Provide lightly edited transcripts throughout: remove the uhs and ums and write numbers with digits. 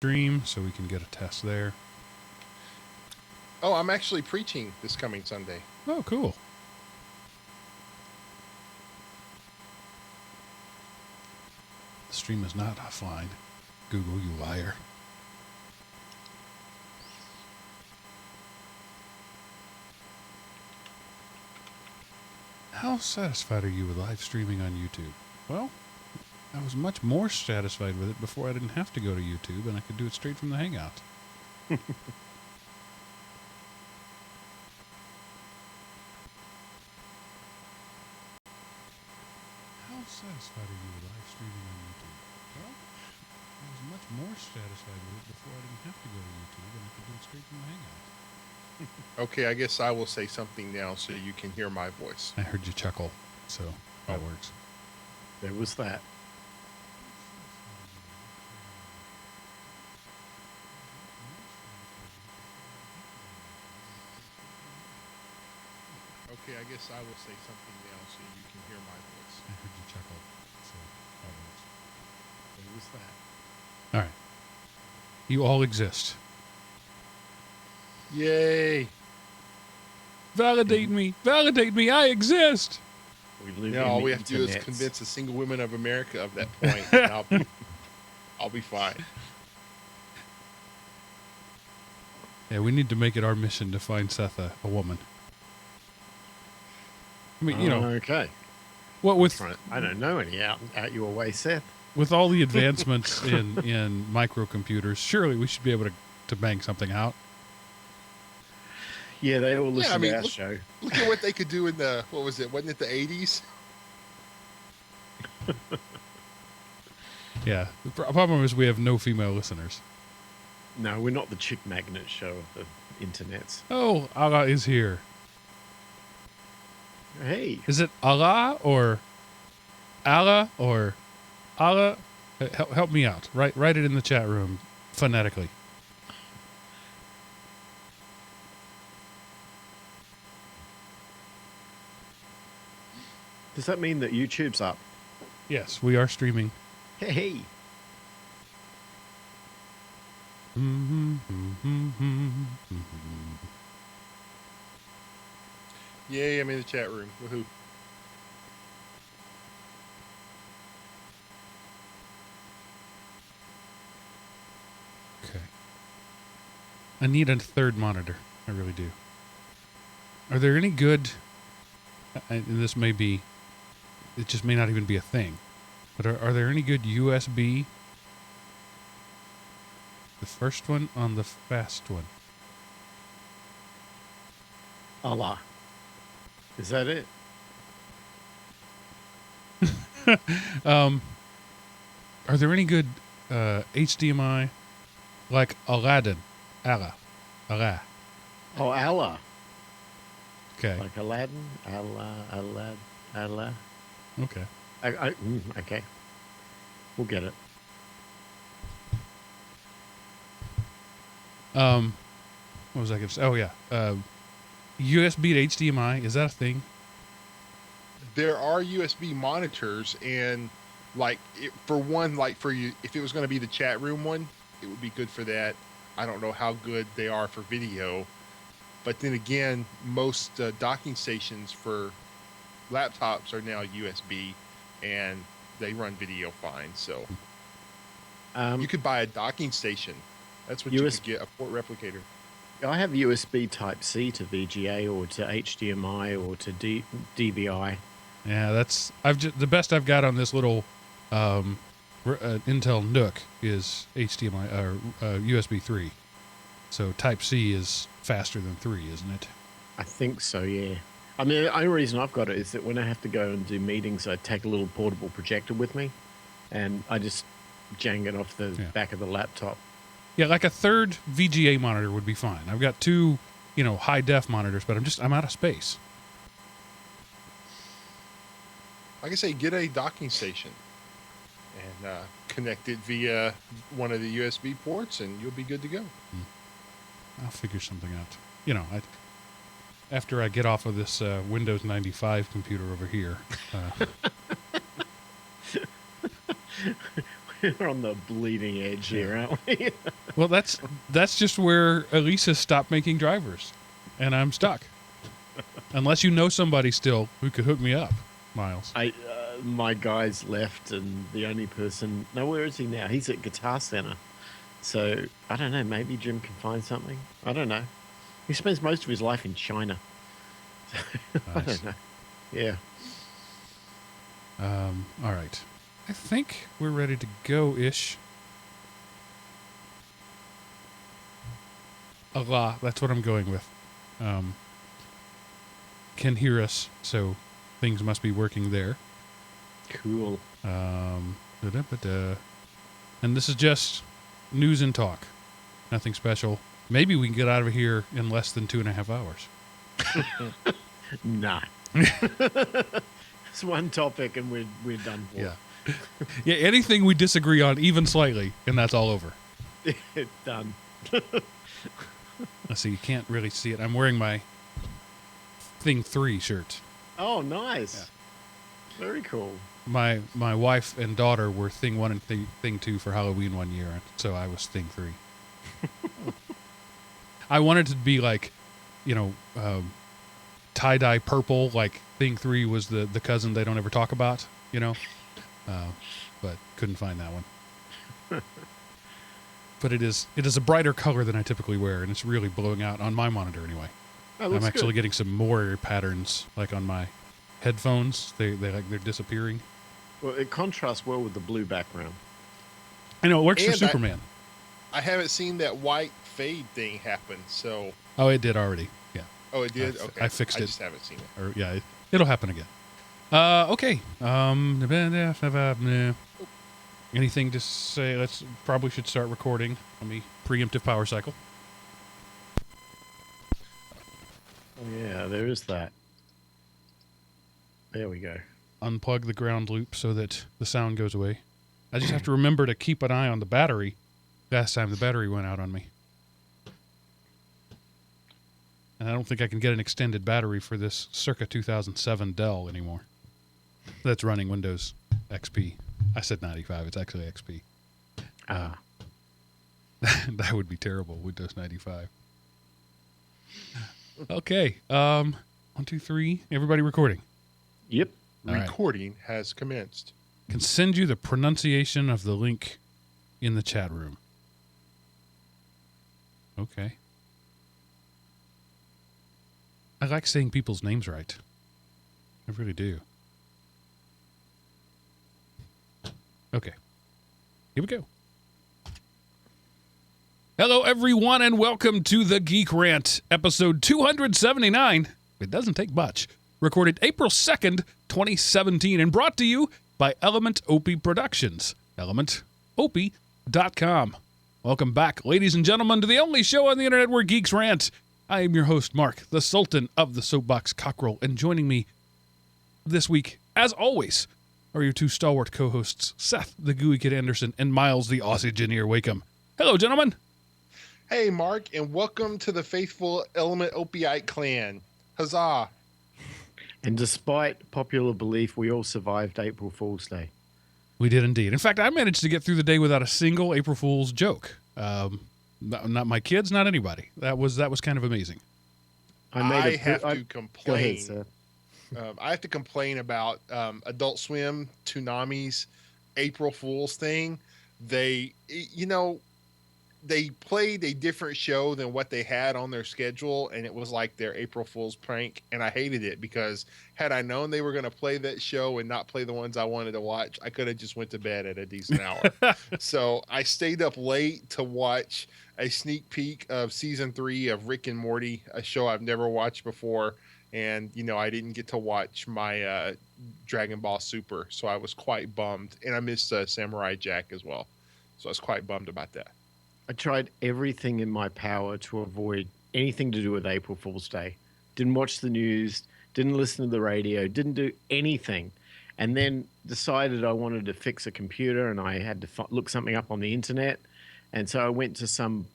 stream so we can get a test there. Oh, I'm actually preaching this coming Sunday. Oh, cool. The stream is not offline. Google, you liar. How satisfied are you with live streaming on YouTube? Well, I was much more satisfied with it before I didn't have to go to YouTube and I could do it straight from the Hangout. How satisfied are you with live streaming on YouTube? Well, I was much more satisfied with it before I didn't have to go to YouTube and I could do it straight from the Hangout. Okay, I guess I will say something now so you can hear my voice. I heard you chuckle, so that works. There was that. Okay, I guess I will say something now so you can hear my voice. I heard you chuckle, so that works. There was that. All right. You all exist. Yay! Validate me! Validate me! I exist! We live Now in all the we have to do is internets. convince the single women of America of that point, and I'll be fine. Yeah, we need to make it our mission to find Seth a woman. I mean, you know, Okay. what with I don't know any out your way, Seth. with all the advancements in microcomputers, surely we should be able to bang something out. Yeah, they all listen to our look, show. Look at what they could do in the, what was it? Wasn't it the 80s? Yeah. The problem is we have no female listeners. No, we're not the chick magnet show of the internets. Oh, Allah is here. Hey. Is it Allah or Allah or Allah? Help me out. Write it in the chat room phonetically. Does that mean that YouTube's up? Yes, we are streaming. Hey. Yay, I'm in the chat room. Woohoo. Okay. I need a third monitor. I really do. Are there any good... And this may be... It just may not even be a thing. But are there any good USB? The first one on the fast one. Allah. Is that it? Are there any good HDMI like Aladdin? Allah. Oh, Allah. Okay. Like Aladdin? Allah. Okay. Okay. We'll get it. What was I going to say? Oh, yeah. USB to HDMI, is that a thing? There are USB monitors, and for you, if it was going to be the chat room one, it would be good for that. I don't know how good they are for video, but then again, most docking stations for laptops are now USB, and they run video fine. So you could buy a docking station. That's what you could get, a port replicator. I have USB Type-C to VGA or to HDMI or to DVI. Yeah, that's the best I've got on this little Intel Nook is HDMI or USB 3. So Type-C is faster than 3, isn't it? I think so, yeah. I mean, the only reason I've got it is that when I have to go and do meetings, I take a little portable projector with me, and I just jang it off the back of the laptop. Yeah, like a third VGA monitor would be fine. I've got two, high def monitors, but I'm out of space. Like I say, get a docking station and connect it via one of the USB ports, and you'll be good to go. I'll figure something out. After I get off of this Windows 95 computer over here. We're on the bleeding edge here, aren't we? Well, that's just where Elisa stopped making drivers, and I'm stuck. Unless you know somebody still who could hook me up, Miles. My guy's left, and the only person... No, where is he now? He's at Guitar Center. So, I don't know. Maybe Jim can find something. I don't know. He spends most of his life in China. I don't know. Yeah. All right. I think we're ready to go-ish. Allah, that's what I'm going with. Can hear us, so things must be working there. Cool. And this is just news and talk. Nothing special. Maybe we can get out of here in less than 2.5 hours. Nah. It's one topic and we're done for. Yeah. Yeah, anything we disagree on, even slightly, and that's all over. Done. Let's see, you can't really see it. I'm wearing my Thing 3 shirt. Oh, nice. Yeah. Very cool. My wife and daughter were Thing 1 and Thing 2 for Halloween one year, so I was Thing 3. I wanted to be like, tie-dye purple, like Thing 3 was the cousin they don't ever talk about, but couldn't find that one. But it is a brighter color than I typically wear, and it's really blowing out on my monitor anyway. I'm actually getting some more patterns, like on my headphones. They're disappearing. Well, it contrasts well with the blue background. I know, it works for Superman. I haven't seen that white fade thing happen, so... Oh, it did already, yeah. Oh, it did? Okay. I fixed it. I just haven't seen it. Or, yeah, it'll happen again. Okay. Anything to say? Probably should start recording. Let me preemptive power cycle. Oh, yeah, there is that. There we go. Unplug the ground loop so that the sound goes away. I just have to remember to keep an eye on the battery. Last time the battery went out on me. And I don't think I can get an extended battery for this circa 2007 Dell anymore. That's running Windows XP. I said 95. It's actually XP. That would be terrible, Windows 95. Okay. 1, 2, 3. Everybody recording? Yep. Recording has commenced. Can send you the pronunciation of the link in the chat room. Okay. I like saying people's names right. I really do. Okay. Here we go. Hello, everyone, and welcome to the Geek Rant, episode 279. It doesn't take much. Recorded April 2nd, 2017, and brought to you by Element Opie Productions. ElementOpie.com. Welcome back, ladies and gentlemen, to the only show on the internet where geeks rant. I am your host, Mark, the Sultan of the Soapbox Cockerel, and joining me this week, as always, are your two stalwart co-hosts, Seth, the Gooey Kid Anderson, and Miles, the Aussie-Gineer Wakeham. Hello, gentlemen. Hey, Mark, and welcome to the faithful Element Opiite clan. Huzzah. And despite popular belief, we all survived April Fool's Day. We did indeed. In fact, I managed to get through the day without a single April Fool's joke. Not my kids, not anybody. That was kind of amazing. I have to complain. Go ahead, Seth. I have to complain about Adult Swim, Toonami's April Fool's thing. They played a different show than what they had on their schedule, and it was like their April Fool's prank, and I hated it because had I known they were going to play that show and not play the ones I wanted to watch, I could have just went to bed at a decent hour. So I stayed up late to watch a sneak peek of season 3 of Rick and Morty, a show I've never watched before, and I didn't get to watch my Dragon Ball Super, so I was quite bummed, and I missed Samurai Jack as well, so I was quite bummed about that. I tried everything in my power to avoid anything to do with April Fool's Day. Didn't watch the news, didn't listen to the radio, didn't do anything. And then decided I wanted to fix a computer and I had to look something up on the internet. And so I went to some,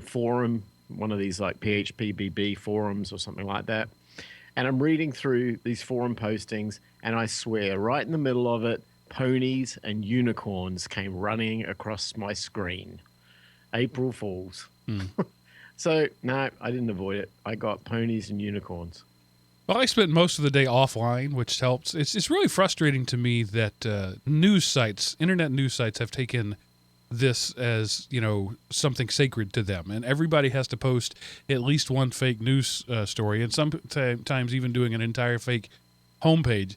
forum, one of these like PHPBB forums or something like that. And I'm reading through these forum postings and I swear right in the middle of it, ponies and unicorns came running across my screen. April Fools. So, no, I didn't avoid it. I got ponies and unicorns. Well, I spent most of the day offline, which helps. It's really frustrating to me that news sites, internet news sites, have taken this as, something sacred to them, and everybody has to post at least one fake news story, and sometimes even doing an entire fake homepage.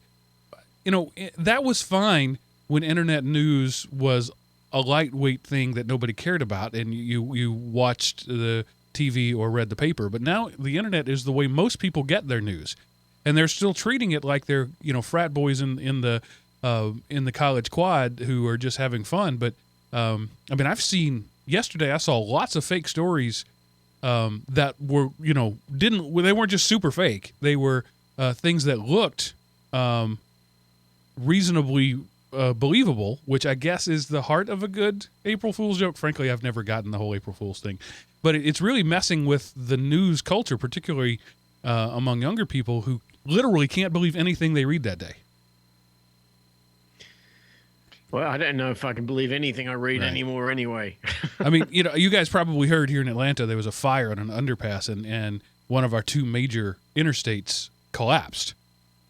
That was fine when internet news was a lightweight thing that nobody cared about, and you watched the TV or read the paper. But now the internet is the way most people get their news, and they're still treating it like they're frat boys in the college quad who are just having fun. But I've seen yesterday. I saw lots of fake stories that were they weren't just super fake. They were things that looked reasonably believable, which I guess is the heart of a good April Fool's joke. Frankly, I've never gotten the whole April Fool's thing, but it's really messing with the news culture, particularly among younger people who literally can't believe anything they read that day. Well, I don't know if I can believe anything I read anymore anyway. I mean, you guys probably heard here in Atlanta there was a fire on an underpass, and one of our two major interstates collapsed.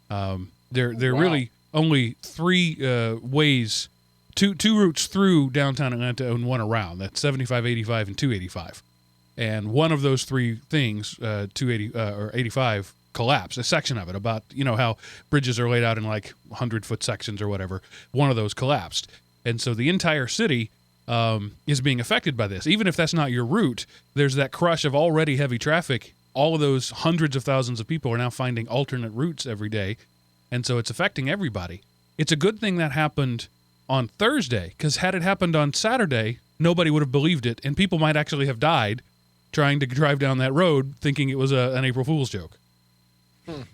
There really only three ways, two routes through downtown Atlanta and one around. That's 75, 85, and 285. And one of those three things, 280 or 85, collapsed. A section of it, about how bridges are laid out in like 100-foot sections or whatever. One of those collapsed, and so the entire city is being affected by this. Even if that's not your route, there's that crush of already heavy traffic. All of those hundreds of thousands of people are now finding alternate routes every day. And so it's affecting everybody. It's a good thing that happened on Thursday, because had it happened on Saturday, nobody would have believed it, and people might actually have died trying to drive down that road thinking it was an April Fool's joke. I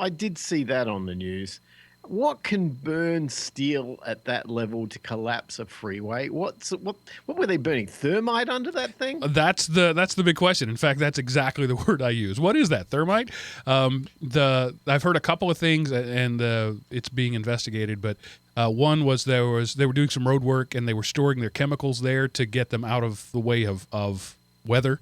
did see that on the news. What can burn steel at that level to collapse a freeway? What were they burning? Thermite under that thing? That's the big question. In fact, that's exactly the word I use. What is that? Thermite? I've heard a couple of things, and it's being investigated. But one was they were doing some road work, and they were storing their chemicals there to get them out of the way of weather.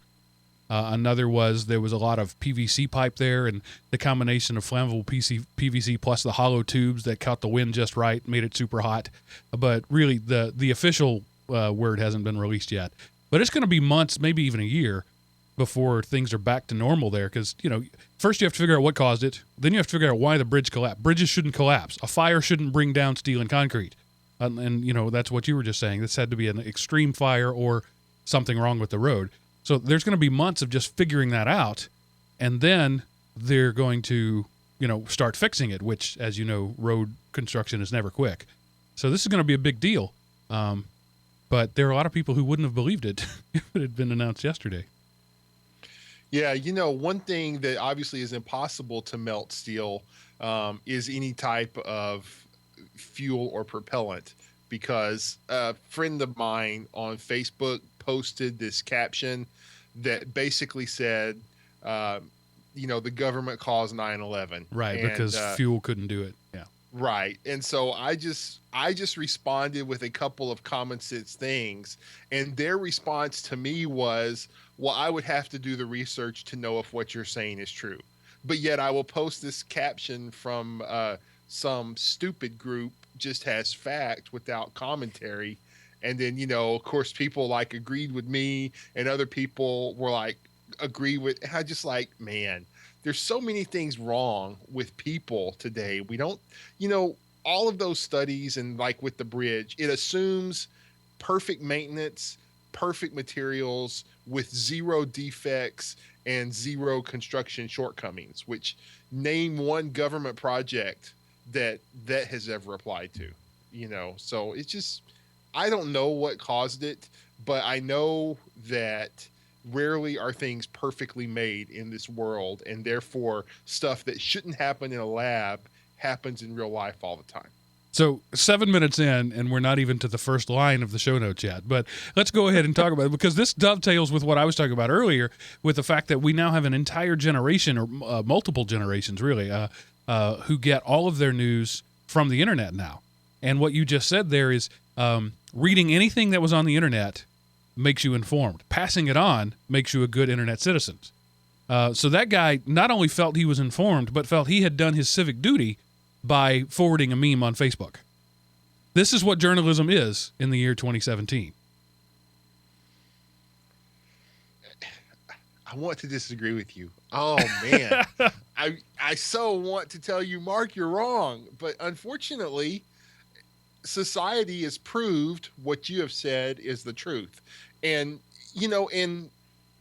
Another was there was a lot of PVC pipe there, and the combination of flammable PVC plus the hollow tubes that caught the wind just right made it super hot. But really, the official word hasn't been released yet. But it's going to be months, maybe even a year, before things are back to normal there. Because, first you have to figure out what caused it. Then you have to figure out why the bridge collapsed. Bridges shouldn't collapse. A fire shouldn't bring down steel and concrete. And that's what you were just saying. This had to be an extreme fire or something wrong with the road. So there's going to be months of just figuring that out, and then they're going to, start fixing it, which, as you know, road construction is never quick. So this is going to be a big deal. But there are a lot of people who wouldn't have believed it if it had been announced yesterday. Yeah, one thing that obviously is impossible to melt steel is any type of fuel or propellant, because a friend of mine on Facebook posted this caption that basically said, the government caused 9/11. Right, because fuel couldn't do it. Yeah. Right. And so I just responded with a couple of common sense things, and their response to me was, well, I would have to do the research to know if what you're saying is true. But yet I will post this caption from some stupid group just has fact without commentary. And then, of course, people agreed with me, and other people were agree with. And I just man, there's so many things wrong with people today. We don't, all of those studies, and with the bridge, it assumes perfect maintenance, perfect materials with zero defects and zero construction shortcomings, which name one government project that has ever applied to, so it's just, I don't know what caused it, but I know that rarely are things perfectly made in this world, and therefore stuff that shouldn't happen in a lab happens in real life all the time. So 7 minutes in, and we're not even to the first line of the show notes yet, but let's go ahead and talk about it, because this dovetails with what I was talking about earlier, with the fact that we now have an entire generation, or multiple generations really, who get all of their news from the internet now. And what you just said there is reading anything that was on the internet makes you informed. Passing it on makes you a good internet citizen. So that guy not only felt he was informed, but felt he had done his civic duty by forwarding a meme on Facebook. This is what journalism is in the year 2017. I want to disagree with you. Oh man, I so want to tell you, Mark, you're wrong. But unfortunately, society has proved what you have said is the truth. And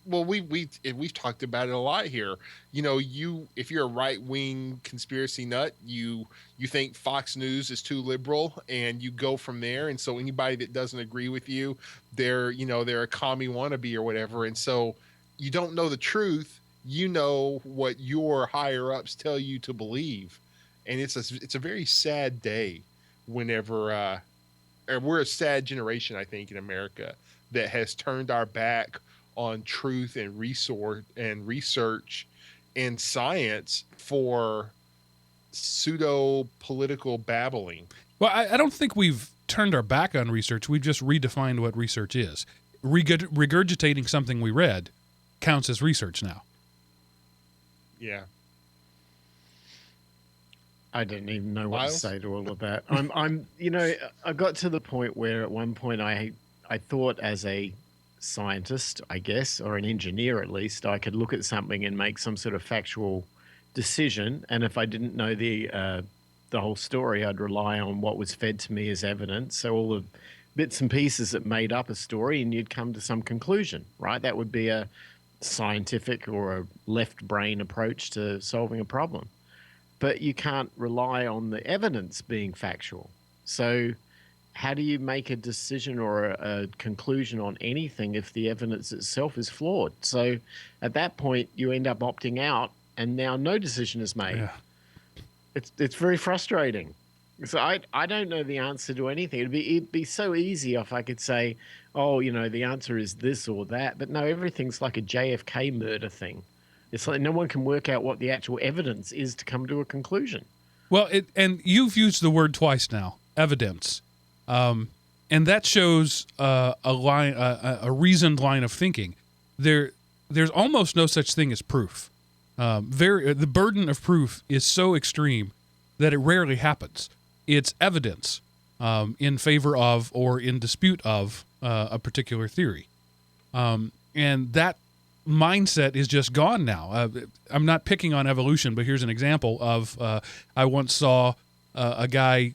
well, we've talked about it a lot here. If you're a right wing conspiracy nut, you think Fox News is too liberal, and you go from there. And so anybody that doesn't agree with you, they're a commie wannabe or whatever. And so you don't know the truth. You know what your higher ups tell you to believe, and it's a very sad day whenever we're a sad generation, I think, in America that has turned our back on truth and research and science for pseudo political babbling. Well, I don't think we've turned our back on research. We've just redefined what research is. Regurgitating something we read counts as research now. Yeah. I don't even know what Miles? to say to all of that. I got to the point where at one point I thought, as a scientist, I guess, or an engineer at least, I could look at something and make some sort of factual decision. And if I didn't know the whole story, I'd rely on what was fed to me as evidence. So all the bits and pieces that made up a story, and you'd come to some conclusion, right? That would be a scientific or a left brain approach to solving a problem. But you can't rely on the evidence being factual. So how do you make a decision or a conclusion on anything if the evidence itself is flawed? So at that point, you end up opting out, and now no decision is made. Yeah. It's very frustrating. So I don't know the answer to anything. It'd be so easy if I could say, oh, the answer is this or that. But no, everything's like a JFK murder thing. It's like no one can work out what the actual evidence is to come to a conclusion. Well, and you've used the word twice now, evidence. And that shows a reasoned line of thinking. There's almost no such thing as proof. The burden of proof is so extreme that it rarely happens. It's evidence in favor of or in dispute of a particular theory. And that mindset is just gone now. I'm not picking on evolution, but here's an example of I once saw a guy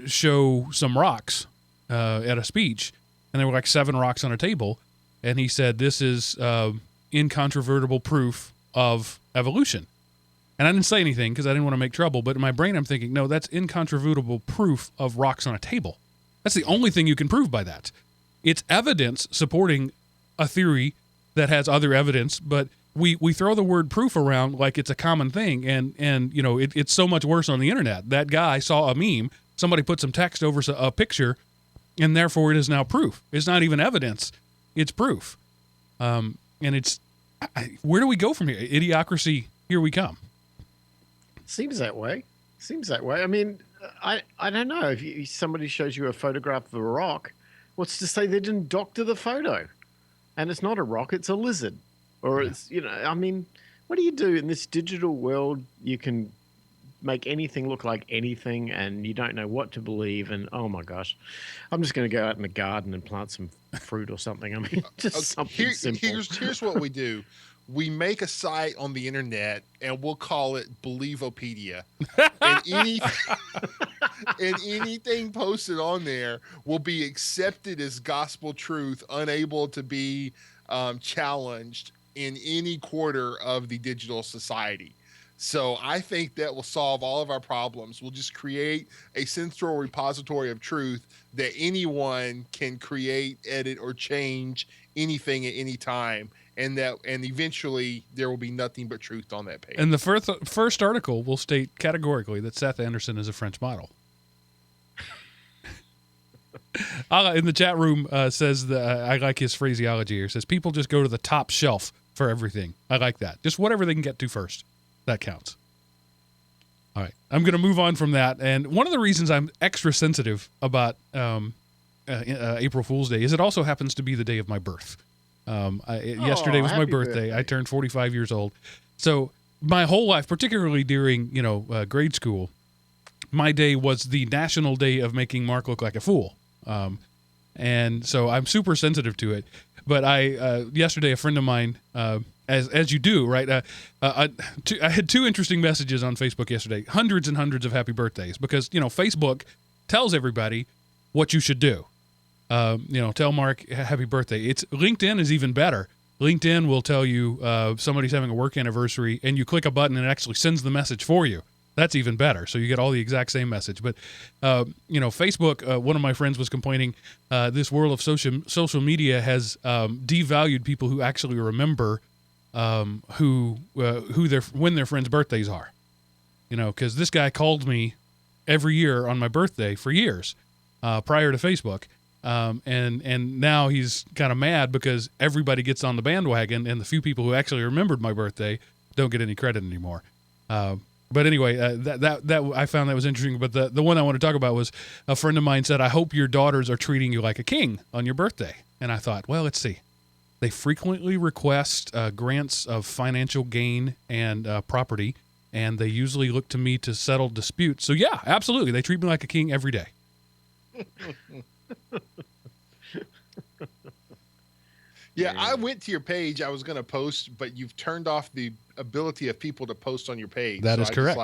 show some rocks at a speech, and there were like 7 rocks on a table, and he said, this is incontrovertible proof of evolution. And I didn't say anything because I didn't want to make trouble, but in my brain I'm thinking, no, that's incontrovertible proof of rocks on a table. That's the only thing you can prove by that. It's evidence supporting a theory that has other evidence, but we throw the word proof around like it's a common thing, and it's so much worse on the internet. That guy saw a meme, somebody put some text over a picture, and therefore it is now proof. It's not even evidence, it's proof. And it's where do we go from here? Idiocracy, here we come. Seems that way. I mean, I don't know. If somebody shows you a photograph of a rock, what's to say they didn't doctor the photo? And it's not a rock, it's a lizard. Or it's, I mean, what do you do in this digital world? You can make anything look like anything, and you don't know what to believe. And oh my gosh, I'm just going to go out in the garden and plant some fruit or something. I mean, just something simple. Here's what we do. We make a site on the internet, and we'll call it Believopedia. And anything posted on there will be accepted as gospel truth, unable to be challenged in any quarter of the digital society. So I think that will solve all of our problems. We'll just create a central repository of truth that anyone can create, edit, or change anything at any time. And eventually there will be nothing but truth on that page. And the first article will state categorically that Seth Anderson is a French model. In the chat room says that I like his phraseology here. Says people just go to the top shelf for everything. I like that. Just whatever they can get to first. That counts. All right. I'm going to move on from that. And one of the reasons I'm extra sensitive about April Fool's Day is it also happens to be the day of my birth. Yesterday was my birthday. I turned 45 years old. So my whole life, particularly during, grade school, my day was the national day of making Mark look like a fool. And so I'm super sensitive to it. But yesterday, a friend of mine, as you do, right? I had two interesting messages on Facebook yesterday, hundreds and hundreds of happy birthdays, because, Facebook tells everybody what you should do. Tell Mark happy birthday. LinkedIn is even better. LinkedIn will tell you somebody's having a work anniversary, and you click a button and it actually sends the message for you. That's even better. So you get all the exact same message. But, Facebook, one of my friends was complaining, this world of social media has devalued people who actually remember when their friends' birthdays are. Because this guy called me every year on my birthday for years prior to Facebook. And now he's kind of mad because everybody gets on the bandwagon, and the few people who actually remembered my birthday don't get any credit anymore. But anyway, that I found that was interesting. But the one I want to talk about was a friend of mine said, "I hope your daughters are treating you like a king on your birthday." And I thought, well, let's see. They frequently request grants of financial gain and property, and they usually look to me to settle disputes. So yeah, absolutely, they treat me like a king every day. Yeah, I went to your page. I was going to post, but you've turned off the ability of people to post on your page. That is correct.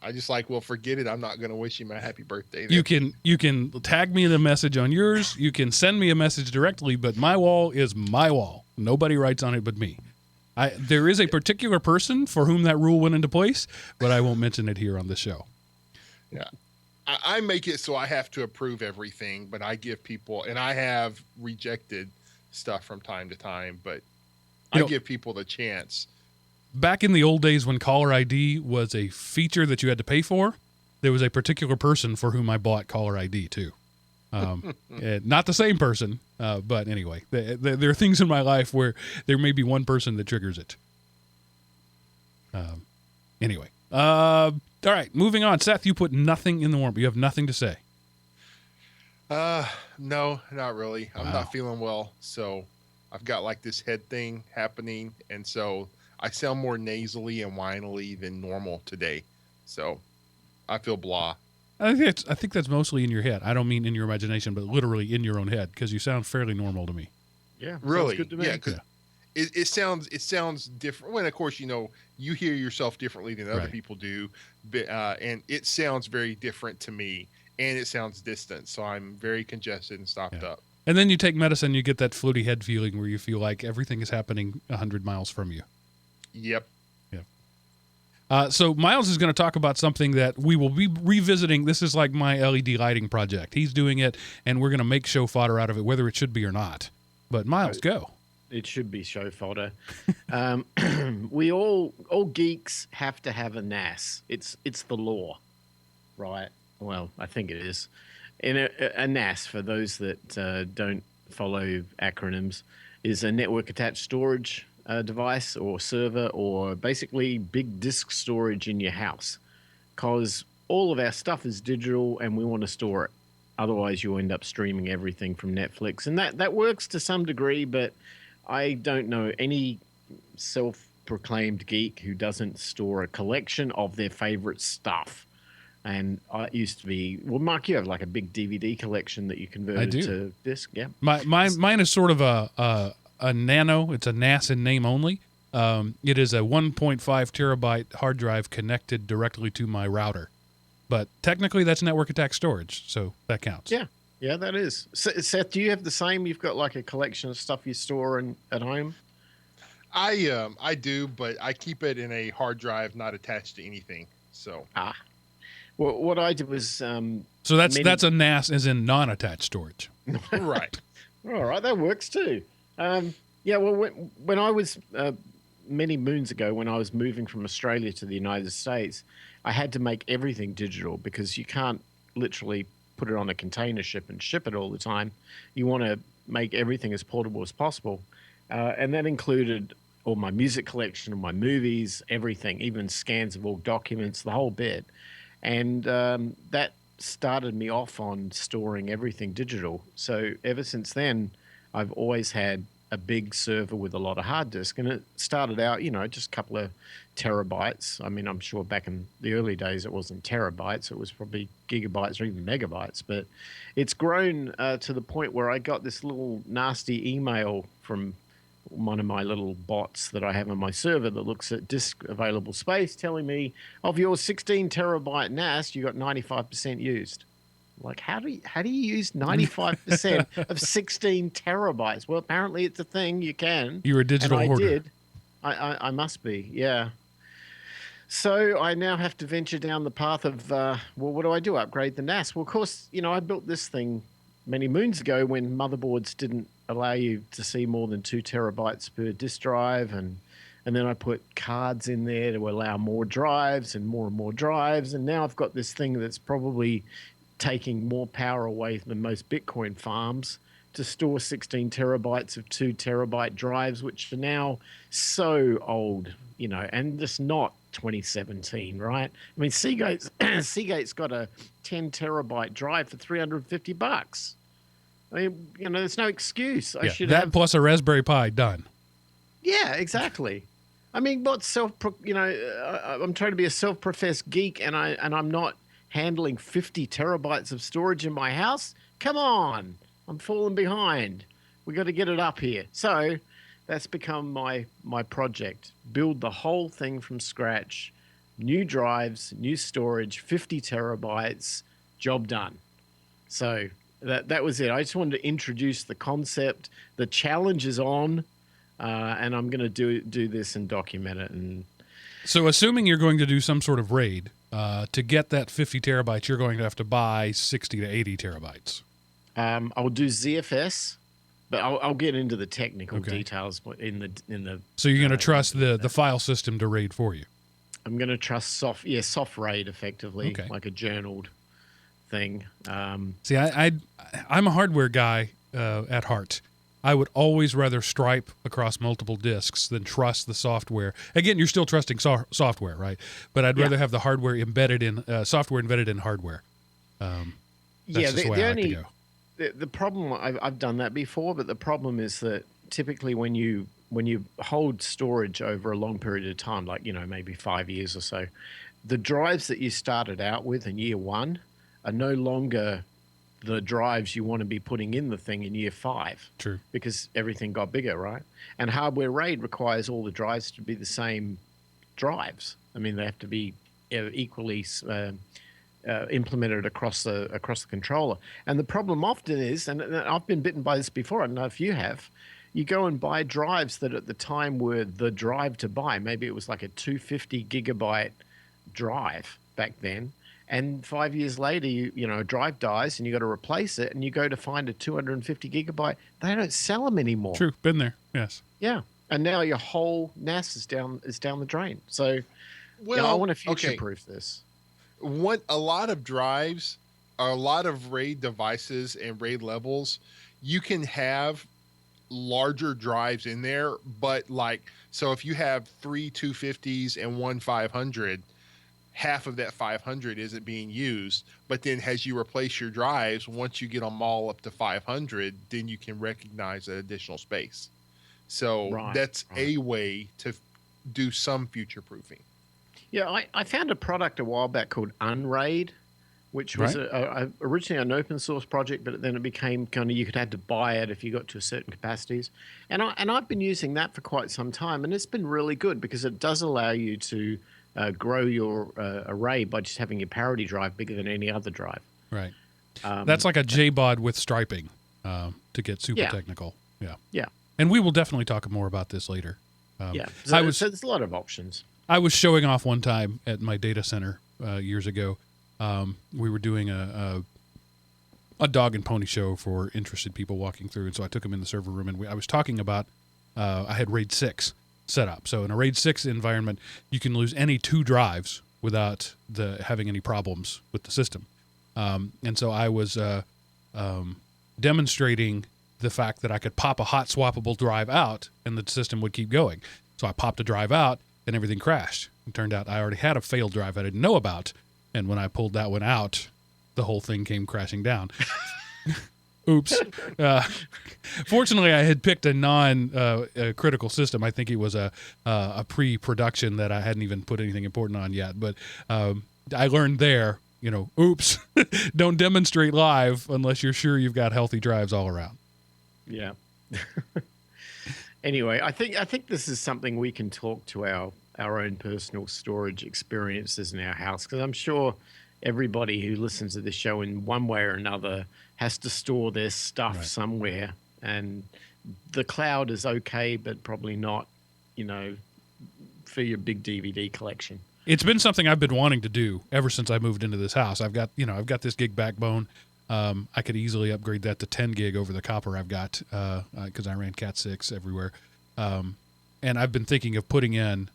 I just well, forget it. I'm not going to wish you a happy birthday. Then. You can tag me in a message on yours. You can send me a message directly, but my wall is my wall. Nobody writes on it but me. There is a particular person for whom that rule went into place, but I won't mention it here on the show. Yeah. I make it so I have to approve everything, but I give people, and I have rejected stuff from time to time, but I give people the chance. Back in the old days when caller ID was a feature that you had to pay for, there was a particular person for whom I bought caller ID too. Not the same person, but anyway, there are things in my life where there may be one person that triggers it. Anyway. All right, moving on. Seth, you put nothing in the warm. You have nothing to say. No, not really. Wow. I'm not feeling well, so I've got like this head thing happening, and so I sound more nasally and whinily than normal today. So I feel blah. I think that's mostly in your head. I don't mean in your imagination, but literally in your own head, because you sound fairly normal to me. Yeah, really. Good to me. Yeah, because it sounds different. Well, of course, you hear yourself differently than other people do, and it sounds very different to me, and it sounds distant. So I'm very congested and stopped up. And then you take medicine, you get that floaty head feeling where you feel like everything is happening 100 miles from you. Yep. So Miles is going to talk about something that we will be revisiting. This is like my LED lighting project. He's doing it, and we're going to make show fodder out of it, whether it should be or not. But Miles, go. It should be show fodder. We all geeks have to have a NAS. It's the law, right? Well, I think it is. In a NAS, for those that don't follow acronyms, is a network attached storage device or server, or basically big disk storage in your house, because all of our stuff is digital and we want to store it. Otherwise, you end up streaming everything from Netflix, and that works to some degree, but I don't know any self-proclaimed geek who doesn't store a collection of their favorite stuff. And I used to be, well, Mark, you have like a big DVD collection that you converted to disc. Yeah. Mine is sort of a nano. It's a NAS in name only. It is a 1.5 terabyte hard drive connected directly to my router. But technically that's network attached storage, so that counts. Yeah, that is. Seth, do you have the same? You've got like a collection of stuff you store at home? I do, but I keep it in a hard drive not attached to anything. So well, what I did was so that's a NAS as in non-attached storage. Right. All right, that works too. Well, when I was many moons ago, when I was moving from Australia to the United States, I had to make everything digital because you can't literally put it on a container ship and ship it all the time. You want to make everything as portable as possible. And that included all my music collection, all my movies, everything, even scans of all documents, the whole bit. And that started me off on storing everything digital. So ever since then, I've always had a big server with a lot of hard disk. And it started out, just a couple of terabytes. I mean, I'm sure back in the early days it wasn't terabytes, it was probably gigabytes or even megabytes. But it's grown to the point where I got this little nasty email from one of my little bots that I have on my server that looks at disk available space, telling me of your 16 terabyte NAS, you got 95% used. Like, how do you use 95% of 16 terabytes? Well, apparently it's a thing you can. You're a digital and I hoarder. did. I must be, yeah. So I now have to venture down the path of, what do I do? Upgrade the NAS. Well, of course, I built this thing many moons ago when motherboards didn't allow you to see more than 2 terabytes per disk drive, and then I put cards in there to allow more drives and more drives, and now I've got this thing that's probably taking more power away than most Bitcoin farms to store 16 terabytes of 2 terabyte drives, which are now so old, and just not 2017, right? I mean, Seagate's got a 10 terabyte drive for $350. I mean, there's no excuse. I should that have plus a Raspberry Pi, done. Yeah, exactly. I mean, I'm trying to be a self-professed geek, and I'm not handling 50 terabytes of storage in my house. Come on, I'm falling behind. We got to get it up here. So that's become my project. Build the whole thing from scratch. New drives, new storage, 50 terabytes, job done. So that was it. I just wanted to introduce the concept. The challenge is on, and I'm going to do this and document it. And so, assuming you're going to do some sort of raid, to get that 50 terabytes, you're going to have to buy 60 to 80 terabytes. I'll do ZFS, but I'll get into the technical details in the. So you're going to trust the file system to raid for you. I'm going to trust soft RAID effectively, like a journaled thing. See, I'm a hardware guy at heart. I would always rather stripe across multiple disks than trust the software. Again, you're still trusting software, right? But I'd rather have the hardware embedded in software embedded in hardware. That's just the way I like to go. The problem, I've done that before, but the problem is that typically when you hold storage over a long period of time, like maybe 5 years or so, the drives that you started out with in year 1 are no longer the drives you want to be putting in the thing in year 5. True. Because everything got bigger, right? And hardware RAID requires all the drives to be the same drives. I mean, they have to be equally implemented across the controller. And the problem often is, and I've been bitten by this before, I don't know if you have, you go and buy drives that at the time were the drive to buy. Maybe it was like a 250 gigabyte drive back then. And 5 years later, a drive dies and you got to replace it, and you go to find a 250 gigabyte. They don't sell them anymore. True, been there. Yes. Yeah, and now your whole NAS is down the drain. So, I want to future-proof this. A lot of drives, a lot of RAID devices and RAID levels, you can have larger drives in there, but so if you have 3 250s and 1 500. Half of that 500 isn't being used, but then as you replace your drives, once you get them all up to 500, then you can recognize that additional space. So that's a way to do some future proofing. Yeah, I found a product a while back called Unraid, which was originally an open source project, but then it became kind of, you had to buy it if you got to certain capacities. And I've been using that for quite some time, and it's been really good because it does allow you to grow your array by just having your parity drive bigger than any other drive. Right. That's like a JBOD with striping to get super technical. Yeah. Yeah. And we will definitely talk more about this later. So there's a lot of options. I was showing off one time at my data center years ago. We were doing a dog and pony show for interested people walking through, and so I took them in the server room, and I was talking about I had RAID 6 set up. So in a RAID 6 environment, you can lose any 2 drives without having any problems with the system. And so I was demonstrating the fact that I could pop a hot swappable drive out and the system would keep going. So I popped a drive out and everything crashed. It turned out I already had a failed drive I didn't know about. And when I pulled that one out, the whole thing came crashing down. Oops. Fortunately, I had picked a non-critical system. I think it was a pre-production that I hadn't even put anything important on yet. But I learned there, oops, don't demonstrate live unless you're sure you've got healthy drives all around. Yeah. Anyway, I think this is something we can talk to our own personal storage experiences in our house, because I'm sure everybody who listens to this show in one way or another has to store their stuff somewhere, and the cloud is okay, but probably not, for your big DVD collection. It's been something I've been wanting to do ever since I moved into this house. I've got this gig backbone. I could easily upgrade that to 10 gig over the copper I've got, because I ran Cat 6 everywhere. And I've been thinking of putting in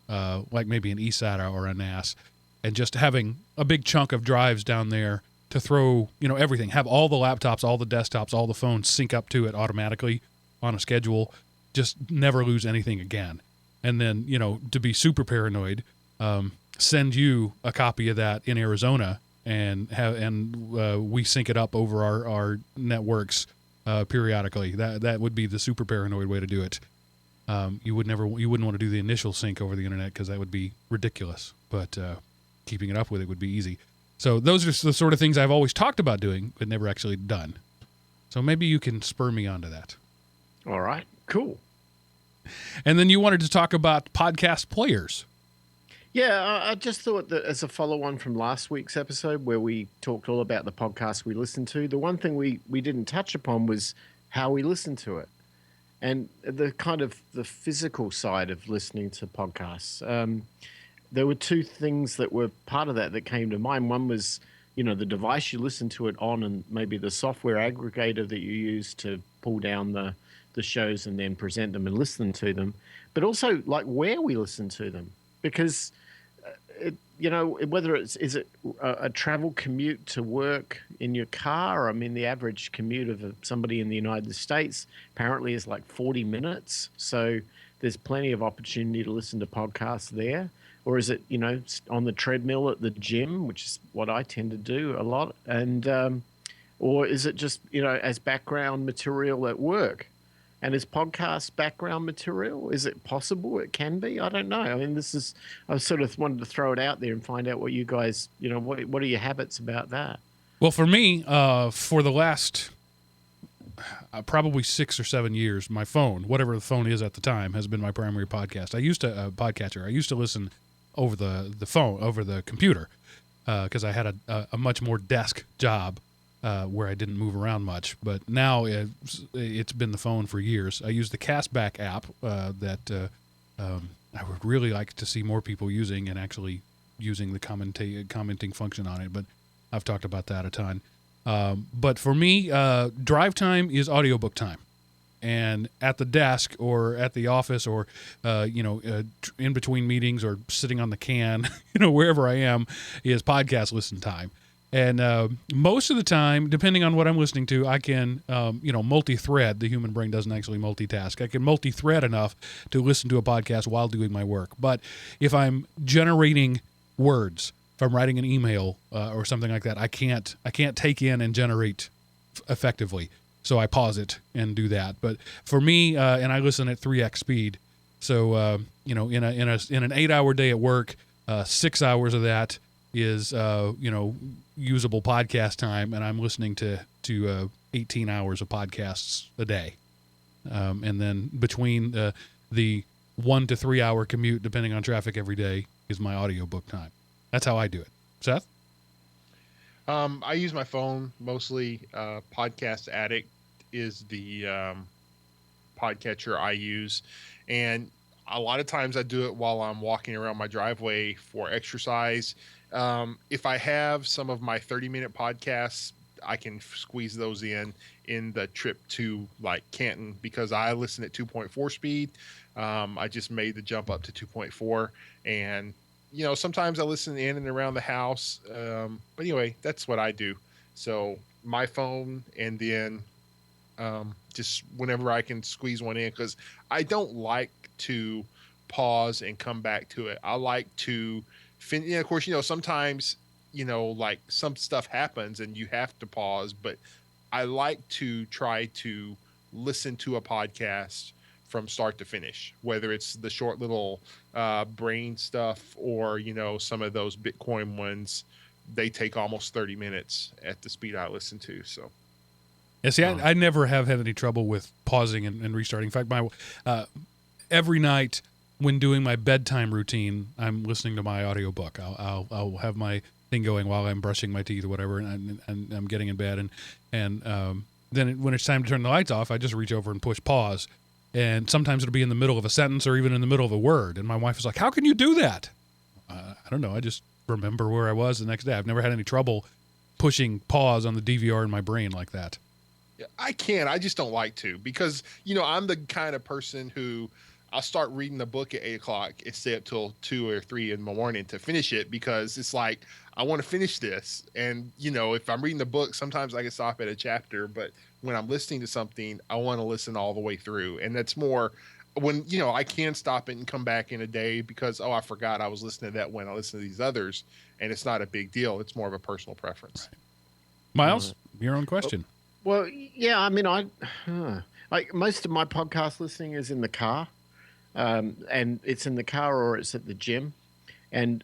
like maybe an eSATA or a NAS, and just having a big chunk of drives down there to throw, everything. Have all the laptops, all the desktops, all the phones sync up to it automatically on a schedule. Just never lose anything again. And then, to be super paranoid, send you a copy of that in Arizona, and we sync it up over our networks periodically. That would be the super paranoid way to do it. You wouldn't want to do the initial sync over the internet, because that would be ridiculous. But keeping it up with it would be easy. So those are the sort of things I've always talked about doing, but never actually done. So maybe you can spur me onto that. All right, cool. And then you wanted to talk about podcast players. Yeah, I just thought that as a follow-on from last week's episode, where we talked all about the podcast we listened to, the one thing we didn't touch upon was how we listen to it, and the kind of the physical side of listening to podcasts. There were two things that were part of that came to mind. One was, the device you listen to it on, and maybe the software aggregator that you use to pull down the shows and then present them and listen to them, but also like where we listen to them, because whether is it a travel commute to work in your car? I mean, the average commute of somebody in the United States apparently is like 40 minutes. So there's plenty of opportunity to listen to podcasts there. Or is it, on the treadmill at the gym, which is what I tend to do a lot. And, or is it just, as background material at work? And is podcast background material? Is it possible? It can be. I don't know. I mean, I sort of wanted to throw it out there and find out what you guys, what are your habits about that? Well, for me, for the last probably 6 or 7 years, my phone, whatever the phone is at the time, has been my primary podcast. I used to podcatcher. I used to listen over the phone, over the computer, because I had a much more desk job. Where I didn't move around much, but now it's been the phone for years. I use the Castback app that I would really like to see more people using, and actually using the commenting function on it, but I've talked about that a ton. But for me, drive time is audiobook time. And at the desk or at the office, or in between meetings, or sitting on the can, wherever I am, is podcast listen time. And most of the time, depending on what I'm listening to, I can, multi-thread. The human brain doesn't actually multitask. I can multi-thread enough to listen to a podcast while doing my work. But if I'm generating words, if I'm writing an email or something like that, I can't take in and generate effectively. So I pause it and do that. But for me, and I listen at 3x speed. So in an 8-hour day at work, 6 hours of that is usable podcast time, and I'm listening to 18 hours of podcasts a day, and then between the 1 to 3 hour commute, depending on traffic every day, is my audiobook time. That's how I do it. Seth? I use my phone mostly. Podcast Addict is the podcatcher I use, and a lot of times I do it while I'm walking around my driveway for exercise. If I have some of my 30-minute podcasts, I can squeeze those in the trip to like Canton, because I listen at 2.4 speed. I just made the jump up to 2.4, and sometimes I listen in and around the house. But anyway, that's what I do. So my phone, and then just whenever I can squeeze one in, because I don't like to pause and come back to it. I like to of course, sometimes, like some stuff happens and you have to pause, but I like to try to listen to a podcast from start to finish, whether it's the short little brain stuff or, some of those Bitcoin ones. They take almost 30 minutes at the speed I listen to. So, yeah, see, I never have had any trouble with pausing and restarting. In fact, my every night when doing my bedtime routine, I'm listening to my audiobook. I'll have my thing going while I'm brushing my teeth or whatever, and I'm getting in bed, and then when it's time to turn the lights off, I just reach over and push pause, and sometimes it'll be in the middle of a sentence or even in the middle of a word, and my wife is like, "How can you do that?" I don't know. I just remember where I was the next day. I've never had any trouble pushing pause on the DVR in my brain like that. Yeah, I can. I just don't like to because, I'm the kind of person who I'll start reading the book at 8:00 and stay up till 2 or 3 in the morning to finish it because it's like, I want to finish this. And, if I'm reading the book, sometimes I can stop at a chapter, but when I'm listening to something, I want to listen all the way through. And that's more when, I can stop it and come back in a day because, I forgot I was listening to that when I listened to these others. And it's not a big deal. It's more of a personal preference. Right. Miles, your own question. Well, yeah, I mean, like most of my podcast listening is in the car, and it's in the car or it's at the gym, and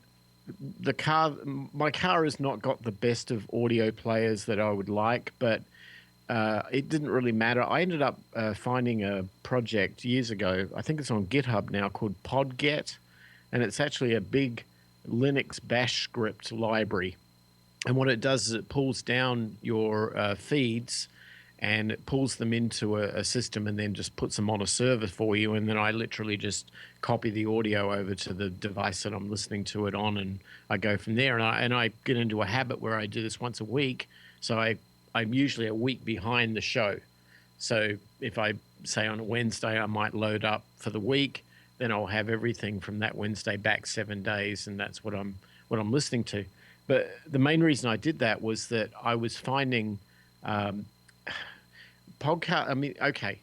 my car has not got the best of audio players that I would like, but it didn't really matter. I ended up finding a project years ago. I think it's on GitHub now called Podget, and it's actually a big Linux Bash script library. And what it does is it pulls down your feeds and it pulls them into a system and then just puts them on a server for you. And then I literally just copy the audio over to the device that I'm listening to it on, and I go from there. And I get into a habit where I do this once a week. So I'm usually a week behind the show. So if I say on a Wednesday I might load up for the week, then I'll have everything from that Wednesday back 7 days, and that's what I'm listening to. But the main reason I did that was that I was finding podcast. I mean, okay,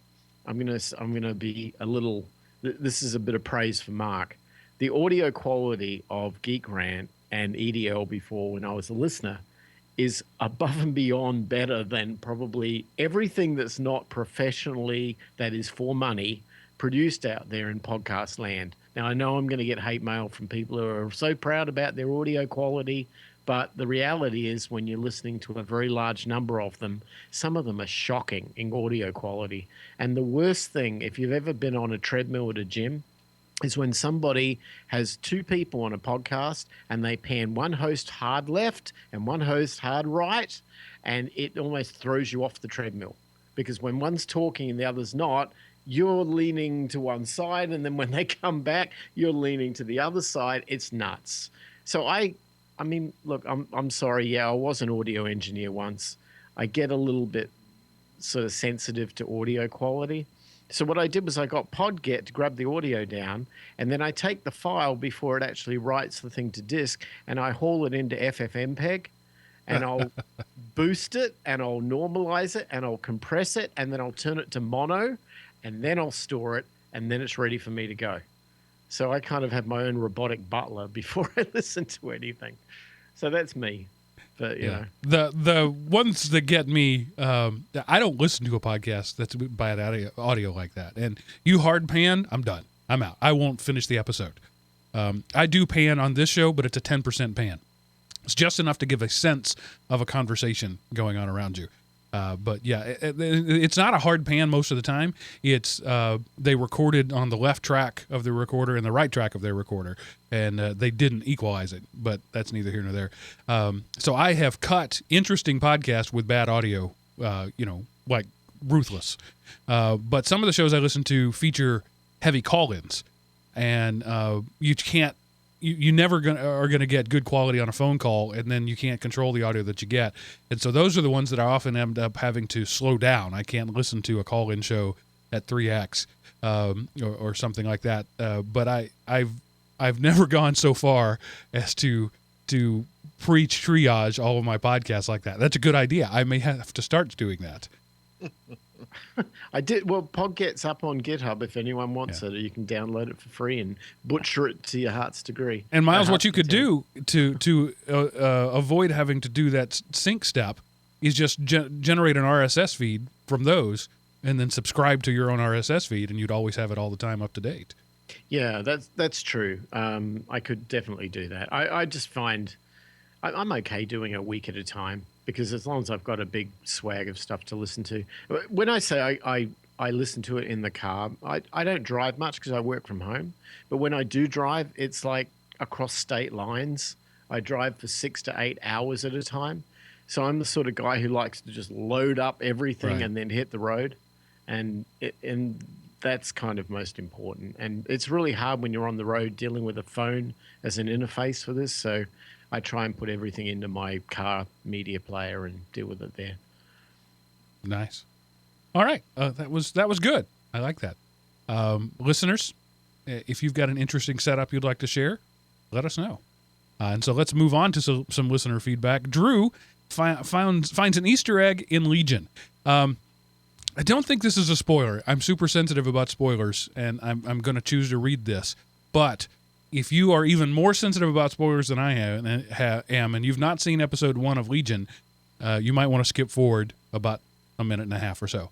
I'm gonna be a little. This is a bit of praise for Mark. The audio quality of GeekRant and EDL before, when I was a listener, is above and beyond better than probably everything that's not professionally, that is for money, produced out there in podcast land. Now, I know I'm going to get hate mail from people who are so proud about their audio quality. But the reality is when you're listening to a very large number of them, some of them are shocking in audio quality. And the worst thing, if you've ever been on a treadmill at a gym, is when somebody has two people on a podcast and they pan one host hard left and one host hard right, and it almost throws you off the treadmill. Because when one's talking and the other's not, you're leaning to one side, and then when they come back, you're leaning to the other side. It's nuts. So I mean, look, I'm sorry. Yeah, I was an audio engineer once. I get a little bit sort of sensitive to audio quality. So what I did was I got Podget to grab the audio down, and then I take the file before it actually writes the thing to disk, and I haul it into FFmpeg, and I'll boost it, and I'll normalize it, and I'll compress it, and then I'll turn it to mono, and then I'll store it, and then it's ready for me to go. So I kind of have my own robotic butler before I listen to anything. So that's me. But, you know. The ones that get me, I don't listen to a podcast that's bad audio like that. And you hard pan, I'm done. I'm out. I won't finish the episode. I do pan on this show, but it's a 10% pan. It's just enough to give a sense of a conversation going on around you. But yeah, it's not a hard pan most of the time. It's they recorded on the left track of the recorder and the right track of their recorder, and they didn't equalize it. But that's neither here nor there. So I have cut interesting podcasts with bad audio, like Ruthless. But some of the shows I listen to feature heavy call-ins, and you can't. You never are going to get good quality on a phone call, and then you can't control the audio that you get. And so those are the ones that I often end up having to slow down. I can't listen to a call-in show at 3x or something like that. But I've never gone so far as to triage all of my podcasts like that. That's a good idea. I may have to start doing that. I did. Well, Podget's up on GitHub if anyone wants it, or you can download it for free and butcher it to your heart's degree. And Miles, what heart's you could content. do to avoid having to do that sync step is just generate an RSS feed from those, and then subscribe to your own RSS feed, and you'd always have it all the time up to date. Yeah, that's true. I could definitely do that. I just find I'm okay doing a week at a time because as long as I've got a big swag of stuff to listen to. When I say I listen to it in the car, I don't drive much because I work from home. But when I do drive, it's like across state lines. I drive for 6 to 8 hours at a time. So I'm the sort of guy who likes to just load up everything Right. and then hit the road. And that's kind of most important. And it's really hard when you're on the road dealing with a phone as an interface for this. So I try and put everything into my car media player and deal with it there. Nice. All right, that was good. I like that. Listeners, if you've got an interesting setup you'd like to share, let us know. And so let's move on to some listener feedback. Drew finds an Easter egg in Legion. I don't think this is a spoiler. I'm super sensitive about spoilers, and I'm going to choose to read this. But if you are even more sensitive about spoilers than I am, and you've not seen episode 1 of Legion, you might want to skip forward about a minute and a half or so.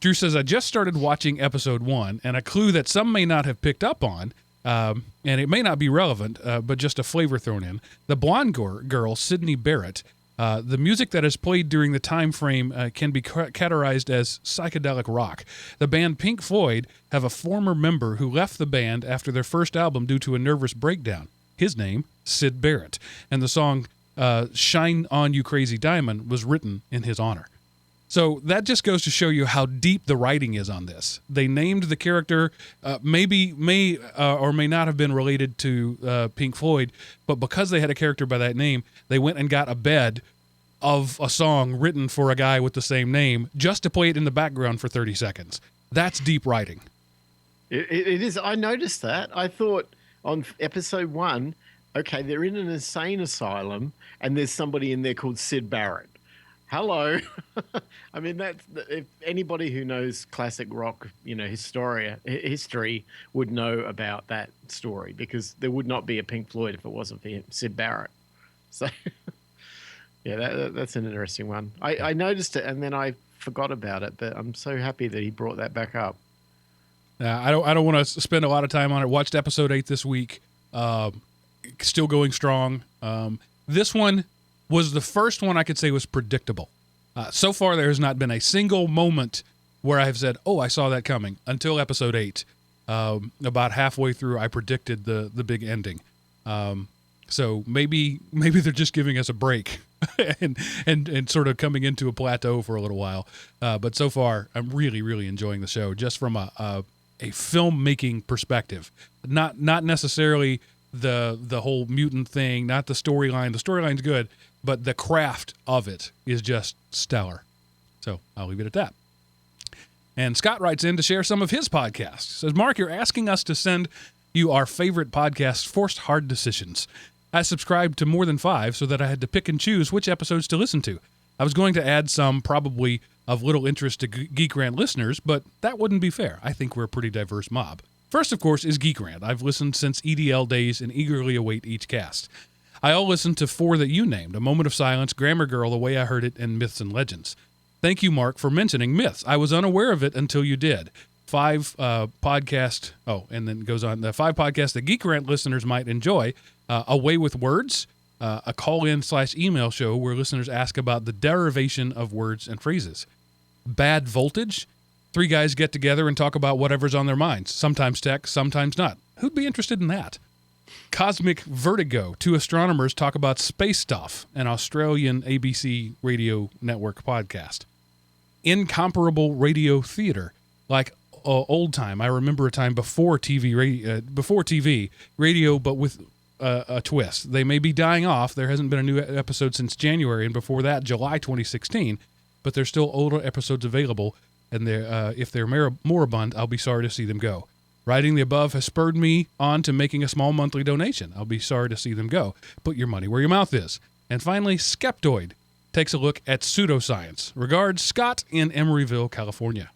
Drew says, I just started watching episode 1, and a clue that some may not have picked up on, and it may not be relevant, but just a flavor thrown in. The blonde girl, Sydney Barrett, the music that is played during the time frame can be categorized as psychedelic rock. The band Pink Floyd have a former member who left the band after their first album due to a nervous breakdown. His name, Syd Barrett, and the song Shine On You Crazy Diamond was written in his honor. So that just goes to show you how deep the writing is on this. They named the character, may or may not have been related to Pink Floyd, but because they had a character by that name, they went and got a bed of a song written for a guy with the same name just to play it in the background for 30 seconds. That's deep writing. It is. I noticed that. I thought on episode 1, okay, they're in an insane asylum, and there's somebody in there called Syd Barrett. Hello. I mean, that's if anybody who knows classic rock, history would know about that story because there would not be a Pink Floyd if it wasn't for Syd Barrett. So, yeah, that's an interesting one. I noticed it and then I forgot about it, but I'm so happy that he brought that back up. I don't want to spend a lot of time on it. Watched episode 8 this week. Still going strong. This one was the first one I could say was predictable. So far, there has not been a single moment where I've said, oh, I saw that coming, until episode 8. About halfway through, I predicted the big ending. So maybe they're just giving us a break and sort of coming into a plateau for a little while. But so far, I'm really, really enjoying the show, just from a filmmaking perspective. Not necessarily the whole mutant thing, not the storyline. The storyline's good, but the craft of it is just stellar. So I'll leave it at that. And Scott writes in to share some of his podcasts. Says, Mark, you're asking us to send you our favorite podcast, Forced Hard Decisions. I subscribed to more than 5 so that I had to pick and choose which episodes to listen to. I was going to add some probably of little interest to GeekRant listeners, but that wouldn't be fair. I think we're a pretty diverse mob. First, of course, is GeekRant. I've listened since EDL days and eagerly await each cast. I'll listen to 4 that you named, A Moment of Silence, Grammar Girl, The Way I Heard It, and Myths and Legends. Thank you, Mark, for mentioning Myths. I was unaware of it until you did. 5 podcast, and then goes on, the 5 podcasts that GeekRant listeners might enjoy. Away with Words, a call-in/email show where listeners ask about the derivation of words and phrases. Bad Voltage, 3 guys get together and talk about whatever's on their minds, sometimes tech, sometimes not. Who'd be interested in that? Cosmic Vertigo, 2 astronomers talk about space stuff, an Australian ABC radio network podcast. Incomparable Radio Theater, like old time. I remember a time before TV, radio, but with a twist. They may be dying off. There hasn't been a new episode since January, and before that, July 2016, but there's still older episodes available, and if they're moribund, I'll be sorry to see them go. Writing the above has spurred me on to making a small monthly donation. I'll be sorry to see them go. Put your money where your mouth is. And finally, Skeptoid. takes a look at pseudoscience. Regards, Scott in Emeryville, California.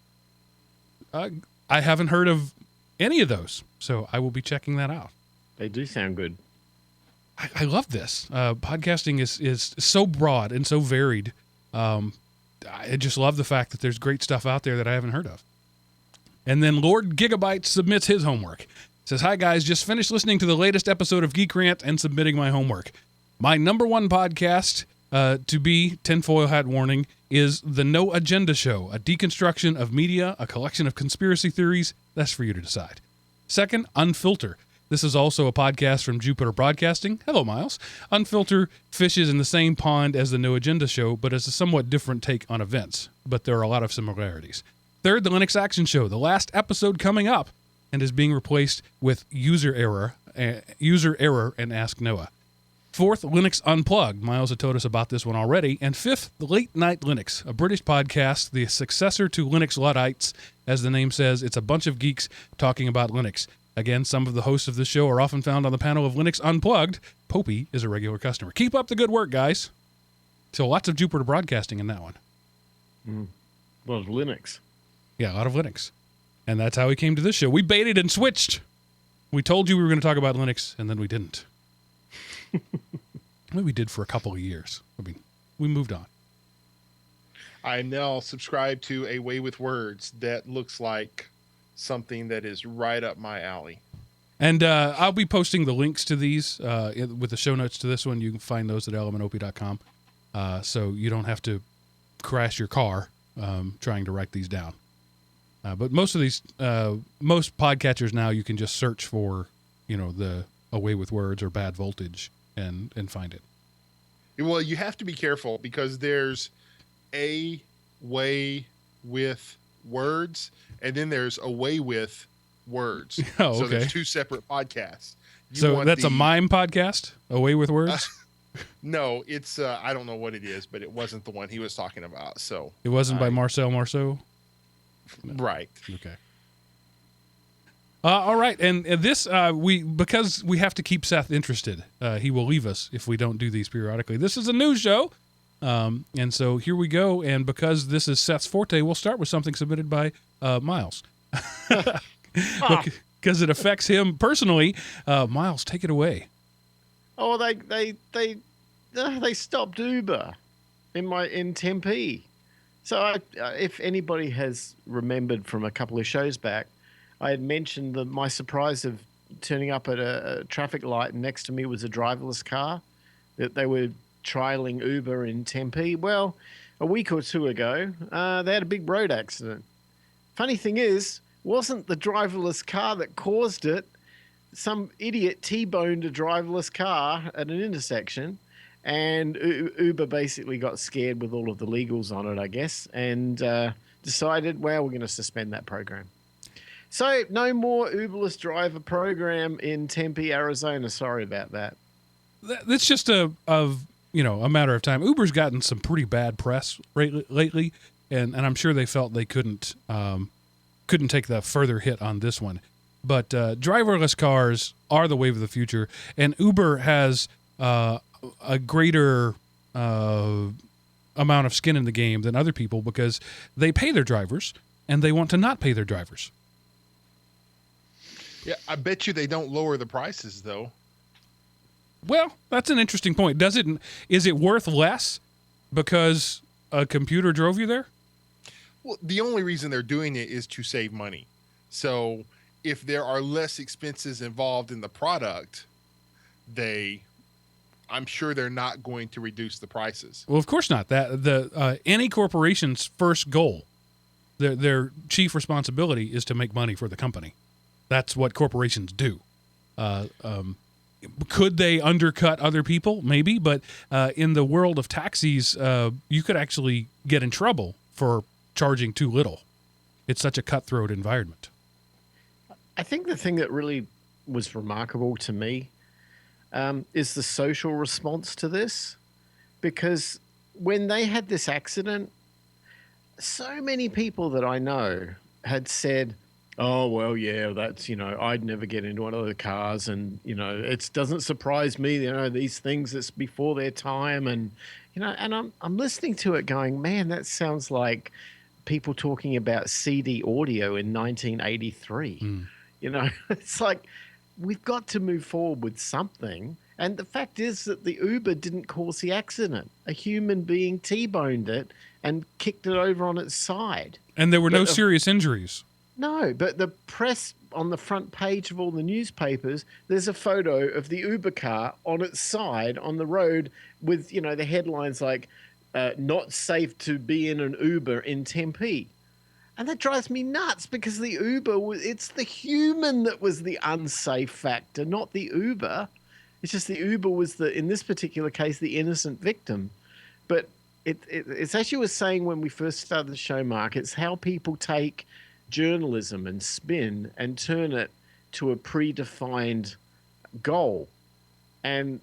I haven't heard of any of those, so I will be checking that out. They do sound good. I love this. Podcasting is so broad and so varied. I just love the fact that there's great stuff out there that I haven't heard of. And then Lord Gigabyte submits his homework. Says, hi guys, just finished listening to the latest episode of GeekRant and submitting my homework. My number one podcast to be, tinfoil hat warning, is The No Agenda Show, a deconstruction of media, a collection of conspiracy theories. That's for you to decide. Second, Unfilter. This is also a podcast from Jupiter Broadcasting. Hello, Miles. Unfilter fishes in the same pond as The No Agenda Show, but it's a somewhat different take on events. But there are a lot of similarities. Third, The Linux Action Show, the last episode coming up, and is being replaced with User Error and Ask Noah. Fourth, Linux Unplugged. Miles had told us about this one already. And fifth, The Late Night Linux, a British podcast, the successor to Linux Luddites. As the name says, it's a bunch of geeks talking about Linux. Again, some of the hosts of this show are often found on the panel of Linux Unplugged. Popey is a regular customer. Keep up the good work, guys. So lots of Jupiter Broadcasting in that one. A lot of Linux. Yeah, a lot of Linux. And that's how we came to this show. We baited and switched. We told you we were going to talk about Linux, and then we didn't. Maybe we did for a couple of years. I mean, we moved on. I now subscribe to A Way with Words that looks like something that is right up my alley. And I'll be posting the links to these with the show notes to this one. You can find those at elementop.com. So you don't have to crash your car trying to write these down. But most of these, most podcatchers now, you can just search for, the Away with Words or Bad Voltage and find it. Well, you have to be careful because there's A Way with Words, and then there's Away with Words. Oh, okay. So there's two separate podcasts. So that's a mime podcast, Away with Words? No, it's, I don't know what it is, but it wasn't the one he was talking about. So it wasn't by Marcel Marceau? No. Right. Okay. All right, and this because we have to keep Seth interested. He will leave us if we don't do these periodically. This is a news show, and so here we go. And because this is Seth's forte, we'll start with something submitted by Miles, because it affects him personally. Miles, take it away. Oh, they stopped Uber in Tempe. So if anybody has remembered from a couple of shows back, I had mentioned my surprise of turning up at a traffic light and next to me was a driverless car, that they were trialing Uber in Tempe. Well, a week or two ago, they had a big road accident. Funny thing is, wasn't the driverless car that caused it. Some idiot T-boned a driverless car at an intersection, and Uber basically got scared with all of the legals on it, I guess, and decided, well, we're going to suspend that program. So no more Uberless driver program in Tempe, Arizona. Sorry about that. That's just a matter of time. Uber's gotten some pretty bad press lately, and I'm sure they felt they couldn't take the further hit on this one. But driverless cars are the wave of the future, and Uber has a greater amount of skin in the game than other people because they pay their drivers, and they want to not pay their drivers. Yeah, I bet you they don't lower the prices, though. Well, that's an interesting point. Is it worth less because a computer drove you there? Well, the only reason they're doing it is to save money. So if there are less expenses involved in the product, I'm sure they're not going to reduce the prices. Well, of course not. Any corporation's first goal, their chief responsibility is to make money for the company. That's what corporations do. Could they undercut other people? Maybe, but in the world of taxis, you could actually get in trouble for charging too little. It's such a cutthroat environment. I think the thing that really was remarkable to me is the social response to this, because when they had this accident, so many people that I know had said, oh, well, yeah, that's, I'd never get into one of the cars and, it doesn't surprise me, these things that's before their time. And, And I'm listening to it going, man, that sounds like people talking about CD audio in 1983. Mm. It's like we've got to move forward with something. And the fact is that the Uber didn't cause the accident. A human being T-boned it and kicked it over on its side. And there were no But serious injuries. no, but the press on the front page of all the newspapers, there's a photo of the Uber car on its side on the road with, the headlines like, not safe to be in an Uber in Tempe. And that drives me nuts because the Uber, it's the human that was the unsafe factor, not the Uber. It's just the Uber was in this particular case, the innocent victim. But it's as you were saying when we first started the show, Mark, it's how people take journalism and spin and turn it to a predefined goal. And,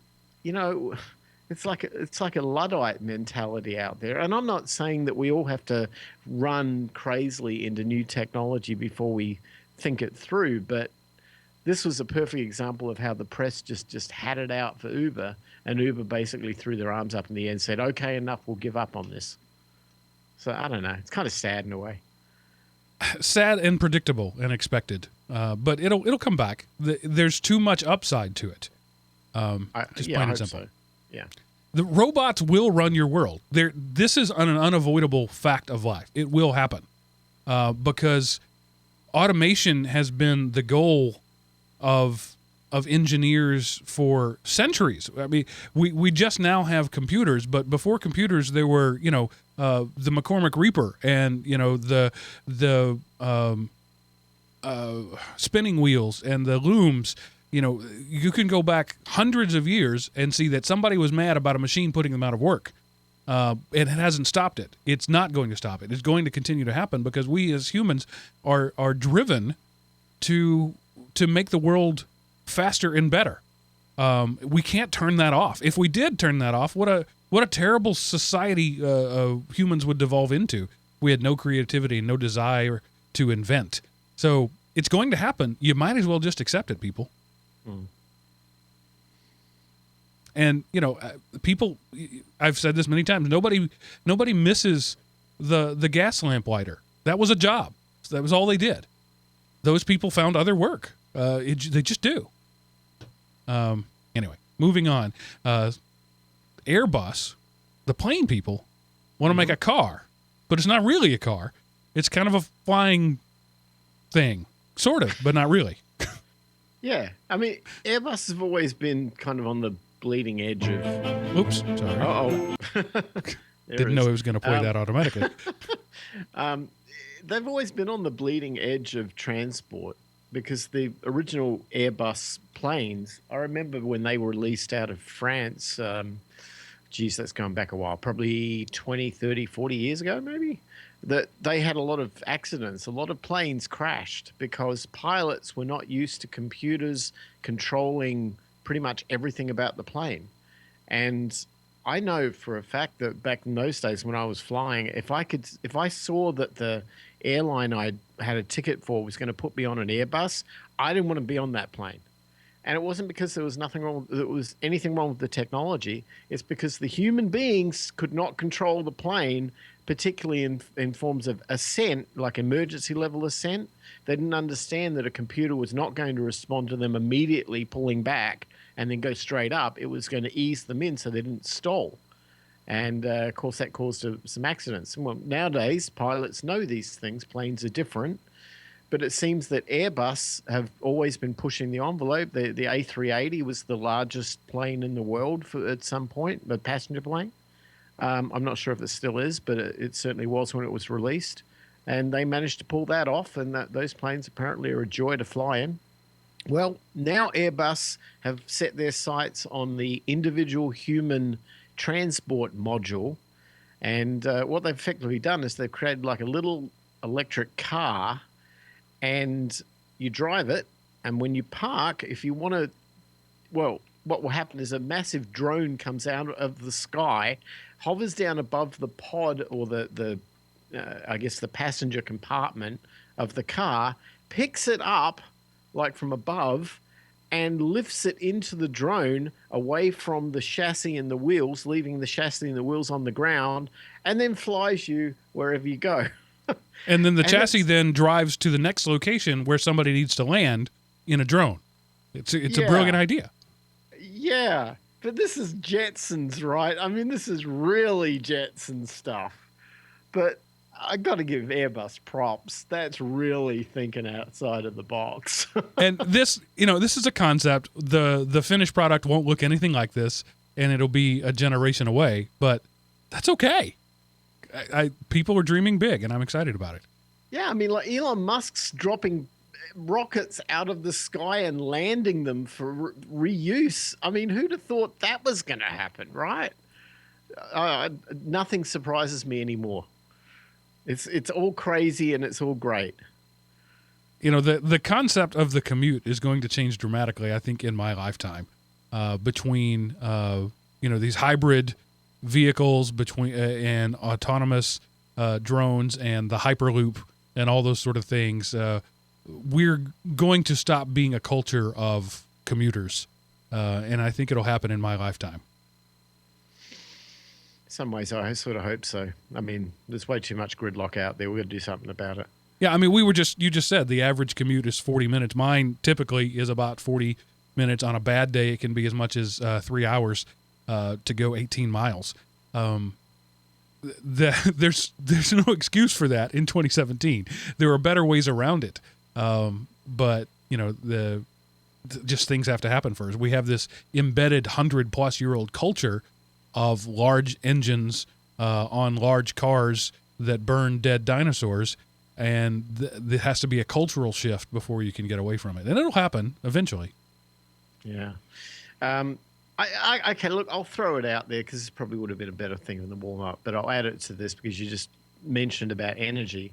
it's like a Luddite mentality out there. And I'm not saying that we all have to run crazily into new technology before we think it through, but this was a perfect example of how the press just had it out for Uber, and Uber basically threw their arms up in the air and said, okay, enough, we'll give up on this. So I don't know. It's kind of sad in a way. Sad and predictable and expected, but it'll come back. There's too much upside to it. Just plain and simple. So. Yeah. The robots will run your world. This is an unavoidable fact of life. It will happen because automation has been the goal of engineers for centuries. I mean, we just now have computers, but before computers, there were the McCormick Reaper and the spinning wheels and the looms. You can go back hundreds of years and see that somebody was mad about a machine putting them out of work. It hasn't stopped it. It's not going to stop it. It's going to continue to happen because we as humans are driven to make the world faster and better. We can't turn that off. If we did turn that off, what a terrible society humans would devolve into. We had no creativity and no desire to invent. So it's going to happen. You might as well just accept it, people. Mm. And people. I've said this many times. Nobody misses the gas lamp lighter. That was a job. That was all they did. Those people found other work. They just do. Anyway, moving on. Airbus, the plane people, want to make a car, but it's not really a car. It's kind of a flying thing, sort of, but not really. Yeah, I mean, Airbus have always been kind of on the bleeding edge of. Oops, sorry. Uh-oh. Didn't know it was going to play that automatically. They've always been on the bleeding edge of transport because the original Airbus planes, I remember when they were released out of France, that's going back a while, probably 20, 30, 40 years ago maybe, that they had a lot of accidents. A lot of planes crashed because pilots were not used to computers controlling pretty much everything about the plane. And I know for a fact that back in those days when I was flying, if I saw that the airline I had a ticket for was going to put me on an Airbus, I didn't want to be on that plane. And it wasn't because there was anything wrong with the technology. It's because the human beings could not control the plane, particularly in forms of ascent, like emergency level ascent. They didn't understand that a computer was not going to respond to them immediately pulling back and then go straight up. It was going to ease them in so they didn't stall. And, of course, that caused some accidents. Well, nowadays, pilots know these things. Planes are different. But it seems that Airbus have always been pushing the envelope. The A380 was the largest plane in the world at some point, a passenger plane. I'm not sure if it still is, but it certainly was when it was released. And they managed to pull that off, and those planes apparently are a joy to fly in. Well, now Airbus have set their sights on the individual human transport module. And what they've effectively done is they've created like a little electric car, and you drive it, and when you park, if you want to, well, what will happen is a massive drone comes out of the sky, hovers down above the pod or I guess the passenger compartment of the car, picks it up like from above, and lifts it into the drone away from the chassis and the wheels, leaving the chassis and the wheels on the ground, and then flies you wherever you go. And then the And chassis it's- then drives to the next location where somebody needs to land in a drone. It's a Yeah. brilliant idea. Yeah, but this is Jetsons, right? I mean, this is really Jetson stuff. But I got to give Airbus props. That's really thinking outside of the box. And this, this is a concept. The finished product won't look anything like this, and it'll be a generation away. But that's okay. People are dreaming big, and I'm excited about it. Yeah, I mean, like Elon Musk's dropping rockets out of the sky and landing them for reuse. I mean, who'd have thought that was going to happen, right? Nothing surprises me anymore. It's all crazy and it's all great. The concept of the commute is going to change dramatically, I think, in my lifetime, between these hybrid vehicles and autonomous drones and the Hyperloop and all those sort of things. We're going to stop being a culture of commuters, and I think it'll happen in my lifetime. In some ways, I sort of hope so. I mean, there's way too much gridlock out there. We've got to do something about it. Yeah, I mean, you just said the average commute is 40 minutes. Mine typically is about 40 minutes. On a bad day, it can be as much as 3 hours to go 18 miles. There's no excuse for that in 2017. There are better ways around it. But just things have to happen first. We have this embedded 100-plus-year-old culture of large engines on large cars that burn dead dinosaurs, and there has to be a cultural shift before you can get away from it. And it'll happen eventually. Yeah. Okay, look, I'll throw it out there because this probably would have been a better thing than the warm-up, but I'll add it to this because you just mentioned about energy.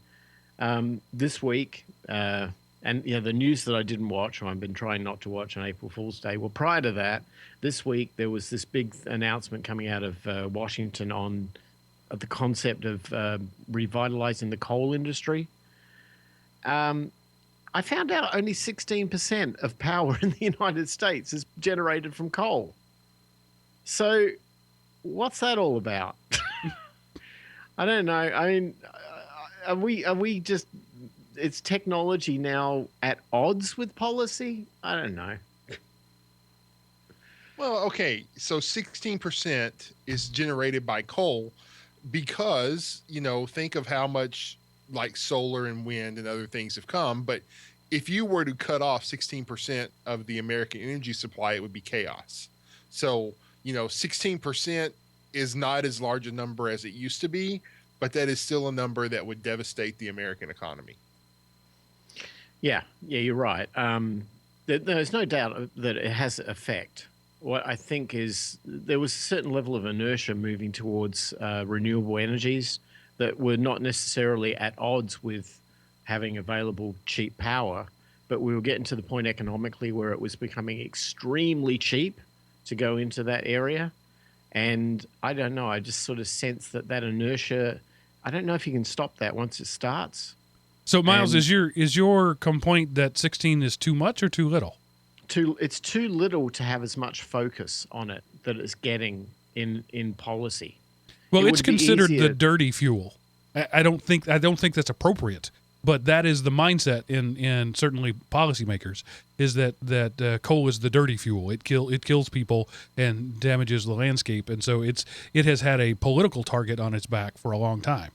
This week, and the news that I didn't watch, or I've been trying not to watch on April Fool's Day. Well, prior to that, this week there was this big announcement coming out of Washington on the concept of revitalizing the coal industry. I found out only 16% of power in the United States is generated from coal. So, what's that all about? I don't know. I mean, are we just? It's technology now at odds with policy? I don't know. Well, okay, so 16% is generated by coal because, think of how much like solar and wind and other things have come. But if you were to cut off 16% of the American energy supply, it would be chaos. So, 16% is not as large a number as it used to be, but that is still a number that would devastate the American economy. Yeah, you're right. There's no doubt that it has effect. What I think is there was a certain level of inertia moving towards renewable energies that were not necessarily at odds with having available cheap power, but we were getting to the point economically where it was becoming extremely cheap to go into that area. And I don't know, I just sort of sense that inertia, I don't know if you can stop that once it starts. So, Miles, is your complaint that 16 is too much or too little? It's too little to have as much focus on it that it's getting in policy. Well, it's considered the dirty fuel. I don't think that's appropriate, but that is the mindset in certainly policymakers is that coal is the dirty fuel. It kills people and damages the landscape, and so it has had a political target on its back for a long time.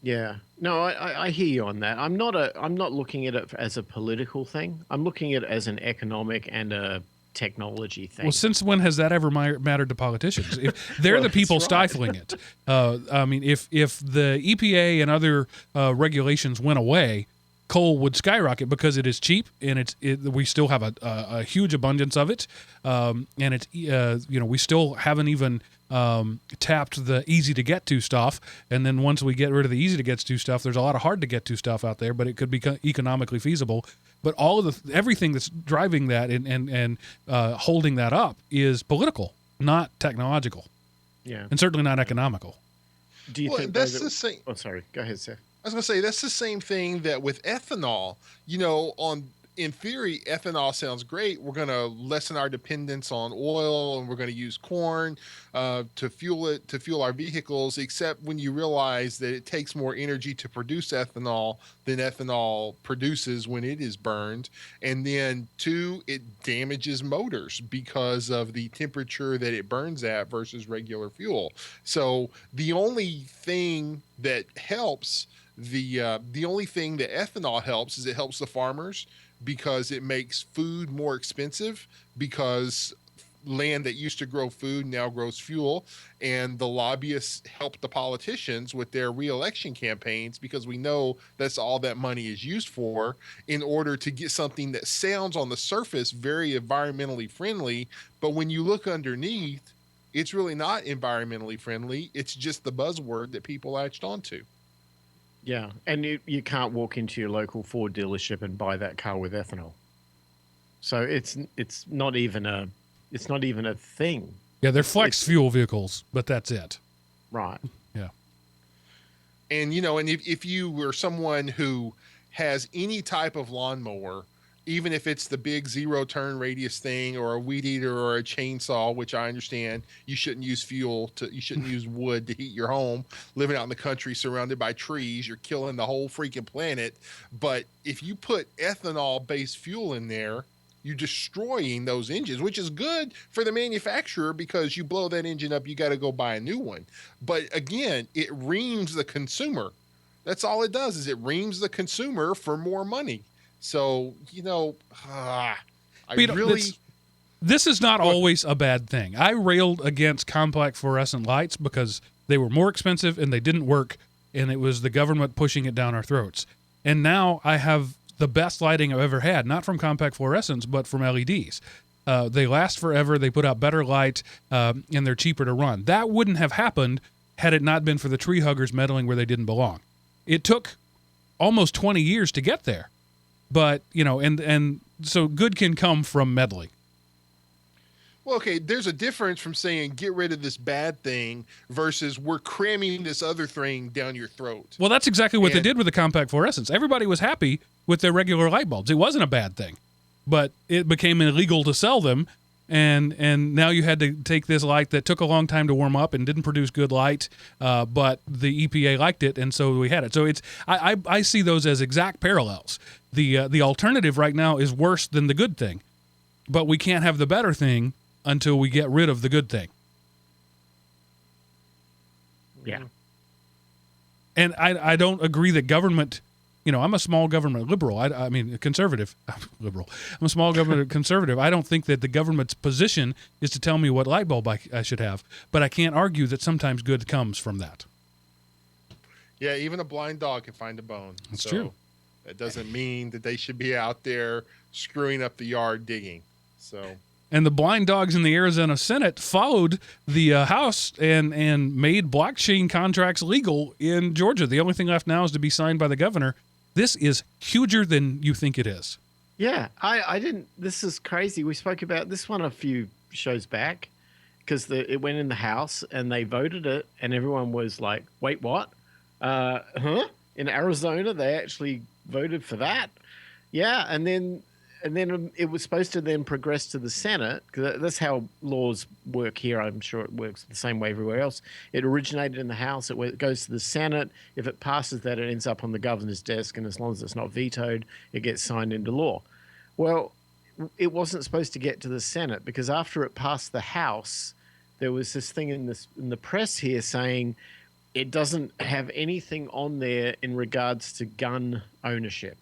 Yeah. No, I hear you on that. I'm not looking at it as a political thing. I'm looking at it as an economic and a technology thing. Well, since when has that ever mattered to politicians? If they're the people stifling it. I mean, if the EPA and other regulations went away, coal would skyrocket because it is cheap and we still have a huge abundance of it, and it's we still haven't even tapped the easy to get to stuff. And then once we get rid of the easy to get to stuff, there's a lot of hard to get to stuff out there, but it could be economically feasible. But all of everything that's driving that and holding that up is political, not technological. Yeah, and certainly not economical. Do you think that's the same? Oh, sorry. Go ahead, Seth. I was going to say that's the same thing that with ethanol. in theory, ethanol sounds great. We're going to lessen our dependence on oil, and we're going to use corn to fuel our vehicles. Except when you realize that it takes more energy to produce ethanol than ethanol produces when it is burned, and then two, it damages motors because of the temperature that it burns at versus regular fuel. So the only thing that helps the only thing that ethanol helps is it helps the farmers because it makes food more expensive because land that used to grow food now grows fuel, and the lobbyists help the politicians with their reelection campaigns because we know that's all that money is used for, in order to get something that sounds on the surface very environmentally friendly, but when you look underneath, it's really not environmentally friendly. It's just the buzzword that people latched onto. Yeah, and you can't walk into your local Ford dealership and buy that car with ethanol. So it's not even a thing. Yeah, they're flex fuel vehicles, but that's it. Right. Yeah. And and if you were someone who has any type of lawnmower, even if it's the big zero turn radius thing or a weed eater or a chainsaw, which I understand you shouldn't use you shouldn't use wood to heat your home. Living out in the country surrounded by trees, you're killing the whole freaking planet. But if you put ethanol based fuel in there, you're destroying those engines, which is good for the manufacturer because you blow that engine up, you got to go buy a new one. But again, it reams the consumer. That's all it does, is it reams the consumer for more money. So, I But, really. this is not always a bad thing. I railed against compact fluorescent lights because they were more expensive and they didn't work, and it was the government pushing it down our throats. And now I have the best lighting I've ever had, not from compact fluorescents, but from LEDs. They last forever. They put out better light, and they're cheaper to run. That wouldn't have happened had it not been for the tree huggers meddling where they didn't belong. It took almost 20 years to get there. But, and so good can come from meddling. Well, okay, there's a difference from saying get rid of this bad thing versus we're cramming this other thing down your throat. Well, that's exactly what they did with the compact fluorescents. Everybody was happy with their regular light bulbs. It wasn't a bad thing, but it became illegal to sell them, and now you had to take this light that took a long time to warm up and didn't produce good light, but the EPA liked it, and so we had it. So I see those as exact parallels. The alternative right now is worse than the good thing, but we can't have the better thing until we get rid of the good thing. Yeah. And I don't agree that government, I'm a small government liberal. I mean, conservative, liberal. I'm a small government conservative. I don't think that the government's position is to tell me what light bulb I should have, but I can't argue that sometimes good comes from that. Yeah, even a blind dog can find a bone. That's true. That doesn't mean that they should be out there screwing up the yard digging. So. And the blind dogs in the Arizona Senate followed the House and made blockchain contracts legal in Georgia. The only thing left now is to be signed by the governor. This is huger than you think it is. Yeah, I didn't. This is crazy. We spoke about this one a few shows back because it went in the House and they voted it, and everyone was like, "Wait, what? Huh?" In Arizona, they actually voted for that. Yeah, and then it was supposed to then progress to the Senate, because that's how laws work here. I'm sure it works the same way everywhere else. It originated in the House. It goes to the Senate. If it passes that, it ends up on the governor's desk, and as long as it's not vetoed, it gets signed into law. Well, it wasn't supposed to get to the Senate because after it passed the House, there was this thing in the press here saying it doesn't have anything on there in regards to gun ownership.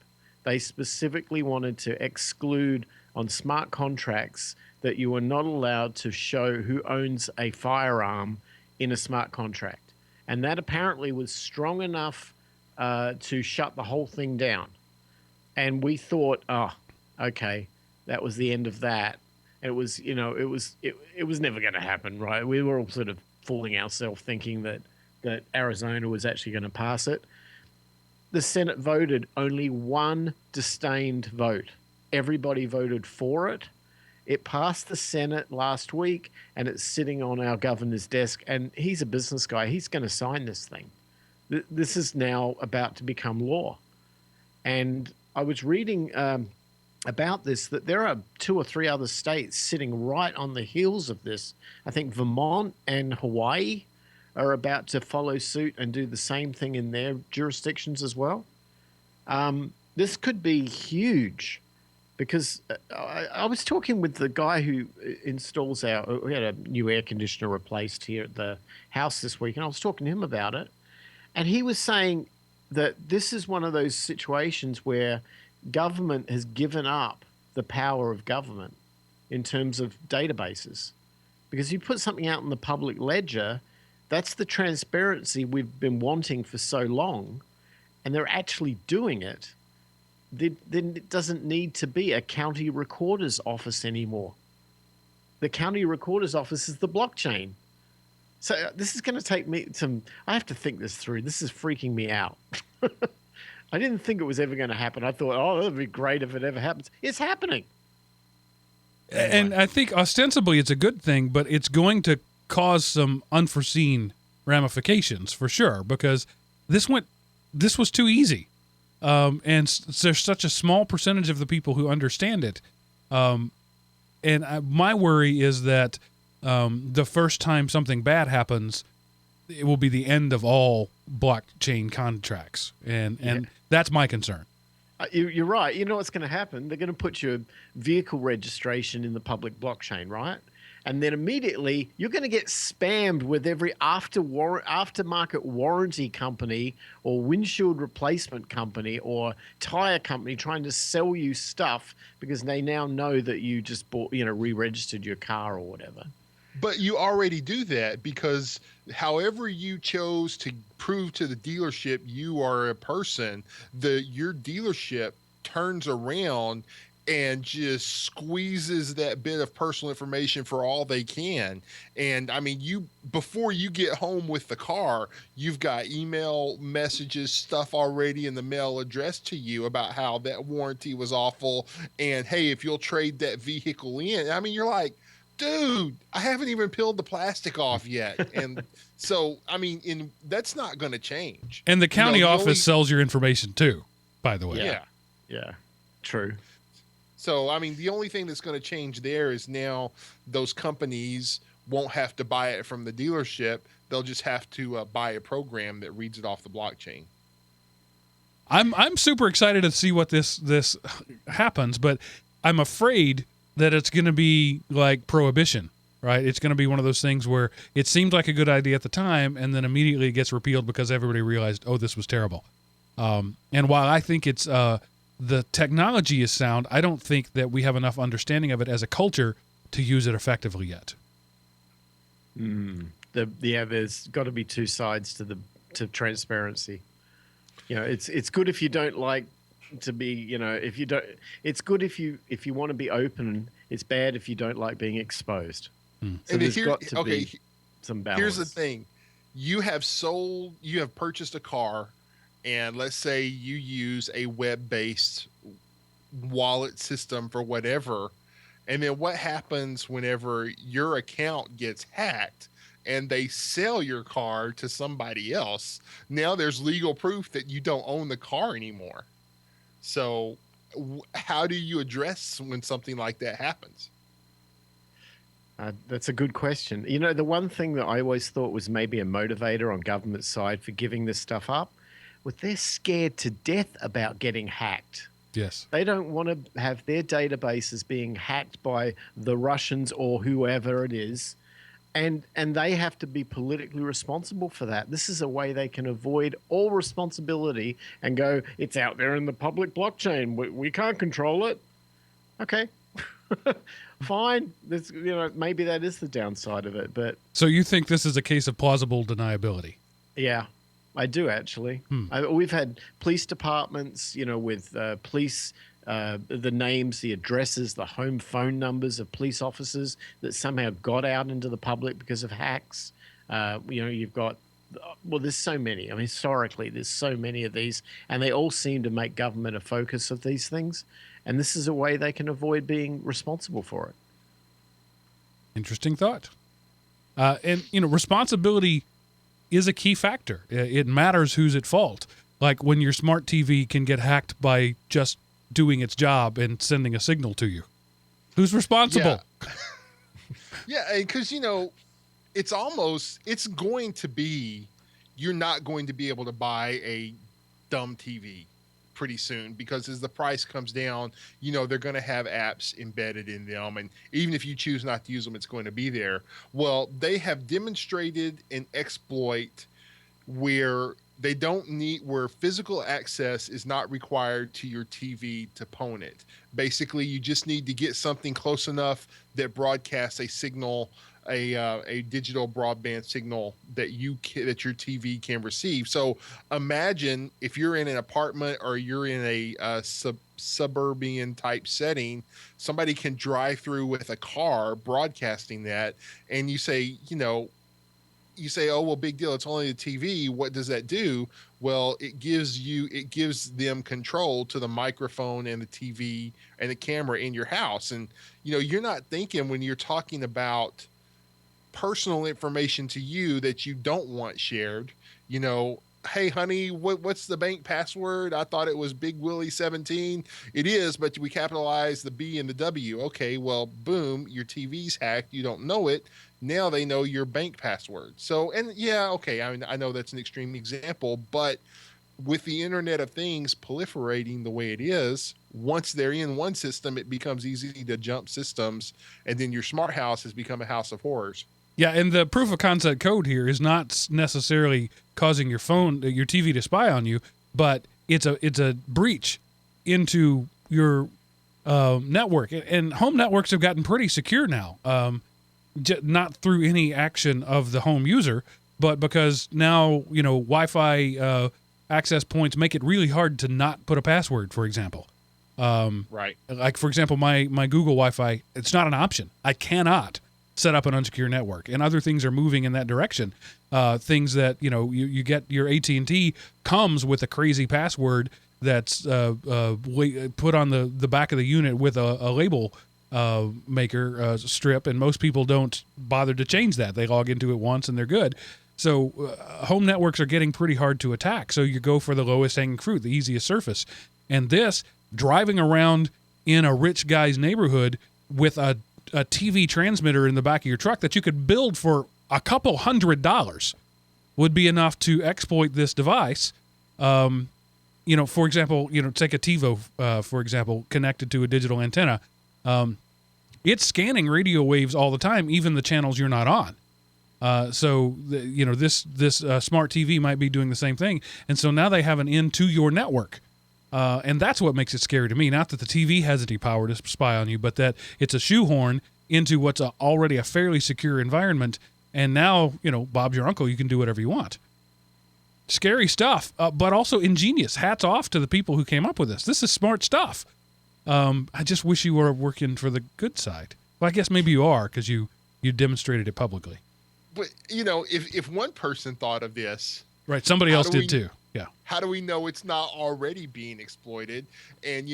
They specifically wanted to exclude on smart contracts that you are not allowed to show who owns a firearm in a smart contract. And that apparently was strong enough to shut the whole thing down. And we thought, oh, okay, that was the end of that. And it was, it was never going to happen, right? We were all sort of fooling ourselves thinking that Arizona was actually going to pass it. The Senate voted only one disdained vote. Everybody voted for it. It passed the Senate last week, and it's sitting on our governor's desk. And he's a business guy. He's going to sign this thing. This is now about to become law. And I was reading about this, that there are 2 or 3 other states sitting right on the heels of this. I think Vermont and Hawaii are about to follow suit and do the same thing in their jurisdictions as well. This could be huge because I was talking with the guy who installs we had a new air conditioner replaced here at the house this week, and I was talking to him about it. And he was saying that this is one of those situations where government has given up the power of government in terms of databases. Because you put something out in the public ledger, that's the transparency we've been wanting for so long, and they're actually doing it. Then it doesn't need to be a county recorder's office anymore. The county recorder's office is the blockchain. So this is going to take me I have to think this through. This is freaking me out. I didn't think it was ever going to happen. I thought, oh, it would be great if it ever happens. It's happening. Anyway. And I think ostensibly it's a good thing, but it's going to cause some unforeseen ramifications for sure, because this was too easy. And there's such a small percentage of the people who understand it. My worry is that the first time something bad happens, it will be the end of all blockchain contracts. And that's my concern. You're right. You know what's going to happen? They're going to put your vehicle registration in the public blockchain, right? And then immediately you're going to get spammed with every aftermarket warranty company or windshield replacement company or tire company trying to sell you stuff because they now know that you just re-registered your car or whatever. But you already do that because however you chose to prove to the dealership you are a person, your dealership turns around and just squeezes that bit of personal information for all they can. And I mean, before you get home with the car, you've got email messages, stuff already in the mail addressed to you about how that warranty was awful. And hey, if you'll trade that vehicle in, I mean, you're like, dude, I haven't even peeled the plastic off yet. And so, I mean, that's not going to change. And the county office sells your information too, by the way. Yeah. True. So, I mean, the only thing that's going to change there is now those companies won't have to buy it from the dealership. They'll just have to buy a program that reads it off the blockchain. I'm super excited to see what this happens, but I'm afraid that it's going to be like prohibition, right? It's going to be one of those things where it seemed like a good idea at the time, and then immediately it gets repealed because everybody realized, oh, this was terrible. And while I think it's the technology is sound, I don't think that we have enough understanding of it as a culture to use it effectively yet. There's got to be two sides to transparency. It's good if you don't like to be, if you don't. It's good if you want to be open. It's bad if you don't like being exposed. So and there's got to be some balance. Here's the thing: you have purchased a car. And let's say you use a web-based wallet system for whatever. And then what happens whenever your account gets hacked and they sell your car to somebody else? Now there's legal proof that you don't own the car anymore. So how do you address when something like that happens? That's a good question. The one thing that I always thought was maybe a motivator on government side for giving this stuff up, well, they're scared to death about getting hacked. Yes. They don't want to have their databases being hacked by the Russians or whoever it is. And they have to be politically responsible for that. This is a way they can avoid all responsibility and go, it's out there in the public blockchain. We can't control it. Okay. Fine. Maybe that is the downside of it. But so you think this is a case of plausible deniability? Yeah. I do, actually. We've had police departments, with police, the names, the addresses, the home phone numbers of police officers that somehow got out into the public because of hacks. You've got, there's so many. I mean, historically, there's so many of these, and they all seem to make government a focus of these things. And this is a way they can avoid being responsible for it. Interesting thought. And responsibility is a key factor. It matters who's at fault. Like when your smart TV can get hacked by just doing its job and sending a signal to you? Who's responsible? Yeah, because it's going to be, you're not going to be able to buy a dumb TV pretty soon, because as the price comes down, they're going to have apps embedded in them, and even if you choose not to use them, it's going to be there. Well, they have demonstrated an exploit where where physical access is not required to your TV to pwn it. Basically, you just need to get something close enough that broadcasts a signal, a digital broadband signal that that your TV can receive. So imagine if you're in an apartment or you're in a suburban type setting, somebody can drive through with a car broadcasting that, and you say, oh, well, big deal, it's only the TV. What does that do? Well, it gives them control to the microphone and the TV and the camera in your house. And you're not thinking, when you're talking about personal information to you that you don't want shared, hey honey, what's the bank password? I thought it was Big Willie 17. It is, but we capitalize the B and the W. Okay, well, boom, your TV's hacked, you don't know it. Now they know your bank password. So, and yeah, okay, I mean, I know that's an extreme example, but with the Internet of Things proliferating the way it is, once they're in one system, it becomes easy to jump systems, and then your smart house has become a house of horrors. Yeah, and the proof of concept code here is not necessarily causing your TV to spy on you, but it's a breach into your network. And home networks have gotten pretty secure now, not through any action of the home user, but because now Wi-Fi access points make it really hard to not put a password, for example. Right. Like, for example, my Google Wi-Fi, it's not an option. I cannot set up an unsecure network, and other things are moving in that direction. Things that you get, your AT&T comes with a crazy password that's put on the back of the unit with a label maker strip, and most people don't bother to change that. They log into it once and they're good. So home networks are getting pretty hard to attack. So you go for the lowest hanging fruit, the easiest surface. And this, driving around in a rich guy's neighborhood with a TV transmitter in the back of your truck that you could build for a couple $100 would be enough to exploit this device. For example, take a TiVo, for example, connected to a digital antenna. It's scanning radio waves all the time, even the channels you're not on. This smart TV might be doing the same thing. And so now they have an in to your network. And that's what makes it scary to me. Not that the TV has any power to spy on you, but that it's a shoehorn into what's already a fairly secure environment. And now, Bob's your uncle. You can do whatever you want. Scary stuff, but also ingenious. Hats off to the people who came up with this. This is smart stuff. I just wish you were working for the good side. Well, I guess maybe you are, because you demonstrated it publicly. But, if one person thought of this... Right, somebody else did too. Yeah. How do we know it's not already being exploited? And,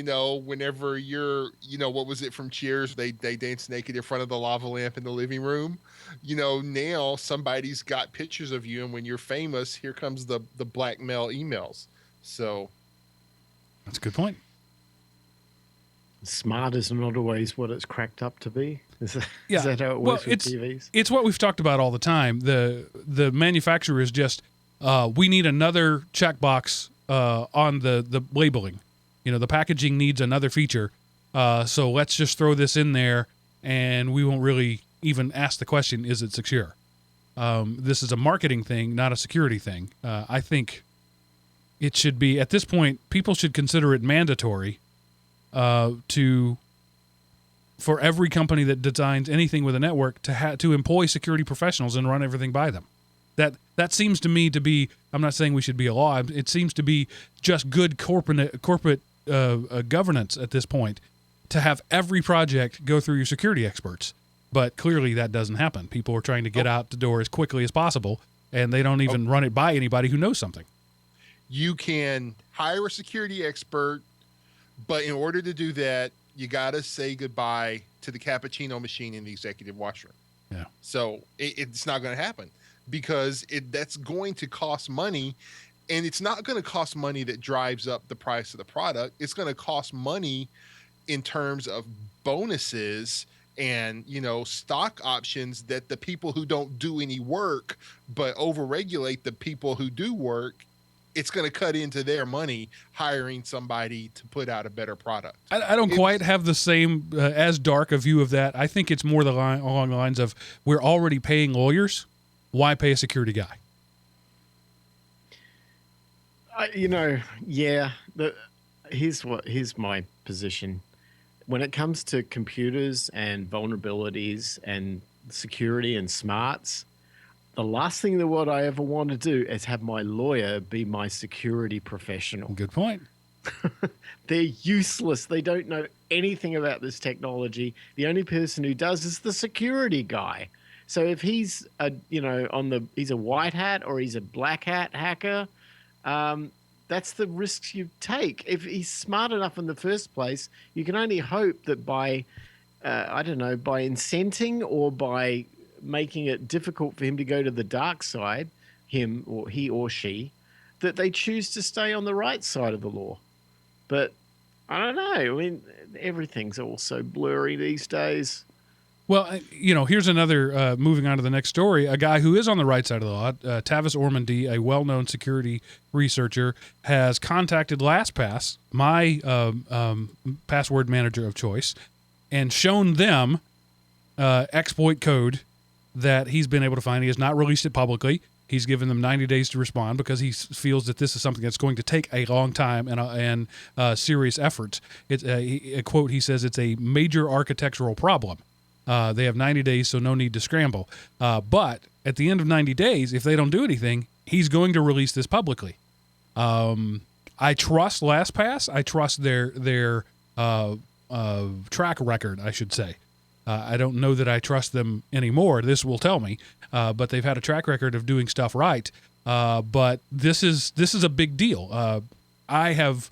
whenever you're, what was it from Cheers? They dance naked in front of the lava lamp in the living room. Now somebody's got pictures of you. And when you're famous, here comes the blackmail emails. So. That's a good point. Smart is not always what it's cracked up to be. Is that how it works with TVs? It's what we've talked about all the time. The manufacturer is just... we need another checkbox on the labeling. The packaging needs another feature. So let's just throw this in there, and we won't really even ask the question, is it secure? This is a marketing thing, not a security thing. I think it should be, at this point, people should consider it mandatory for every company that designs anything with a network to employ security professionals and run everything by them. That seems to me to be, I'm not saying we should be a law, it seems to be just good corporate governance at this point, to have every project go through your security experts. But clearly that doesn't happen. People are trying to get out the door as quickly as possible, and they don't even run it by anybody who knows something. You can hire a security expert, but in order to do that, you got to say goodbye to the cappuccino machine in the executive washroom. Yeah. So it's not going to happen, because that's going to cost money. And it's not going to cost money that drives up the price of the product. It's going to cost money in terms of bonuses and, stock options that the people who don't do any work but overregulate the people who do work, it's going to cut into their money hiring somebody to put out a better product. I don't quite have the same as dark a view of that. I think it's more along the lines of, we're already paying lawyers. Why pay a security guy? Here's my position. When it comes to computers and vulnerabilities and security and smarts, the last thing in the world I ever want to do is have my lawyer be my security professional. Good point. They're useless. They don't know anything about this technology. The only person who does is the security guy. So if he's he's a white hat or he's a black hat hacker, that's the risks you take. If he's smart enough in the first place, you can only hope that by incenting or by making it difficult for him to go to the dark side, him or he or she, that they choose to stay on the right side of the law. But I don't know. I mean, everything's all so blurry these days. Well, here's another, moving on to the next story, a guy who is on the right side of the law, Tavis Ormandy, a well-known security researcher, has contacted LastPass, my password manager of choice, and shown them exploit code that he's been able to find. He has not released it publicly. He's given them 90 days to respond because he feels that this is something that's going to take a long time and serious efforts. It's a quote, he says, it's a major architectural problem. They have 90 days, so no need to scramble. But at the end of 90 days, if they don't do anything, he's going to release this publicly. I trust LastPass. I trust their track record, I should say. I don't know that I trust them anymore. This will tell me. But they've had a track record of doing stuff right. But this is a big deal. I have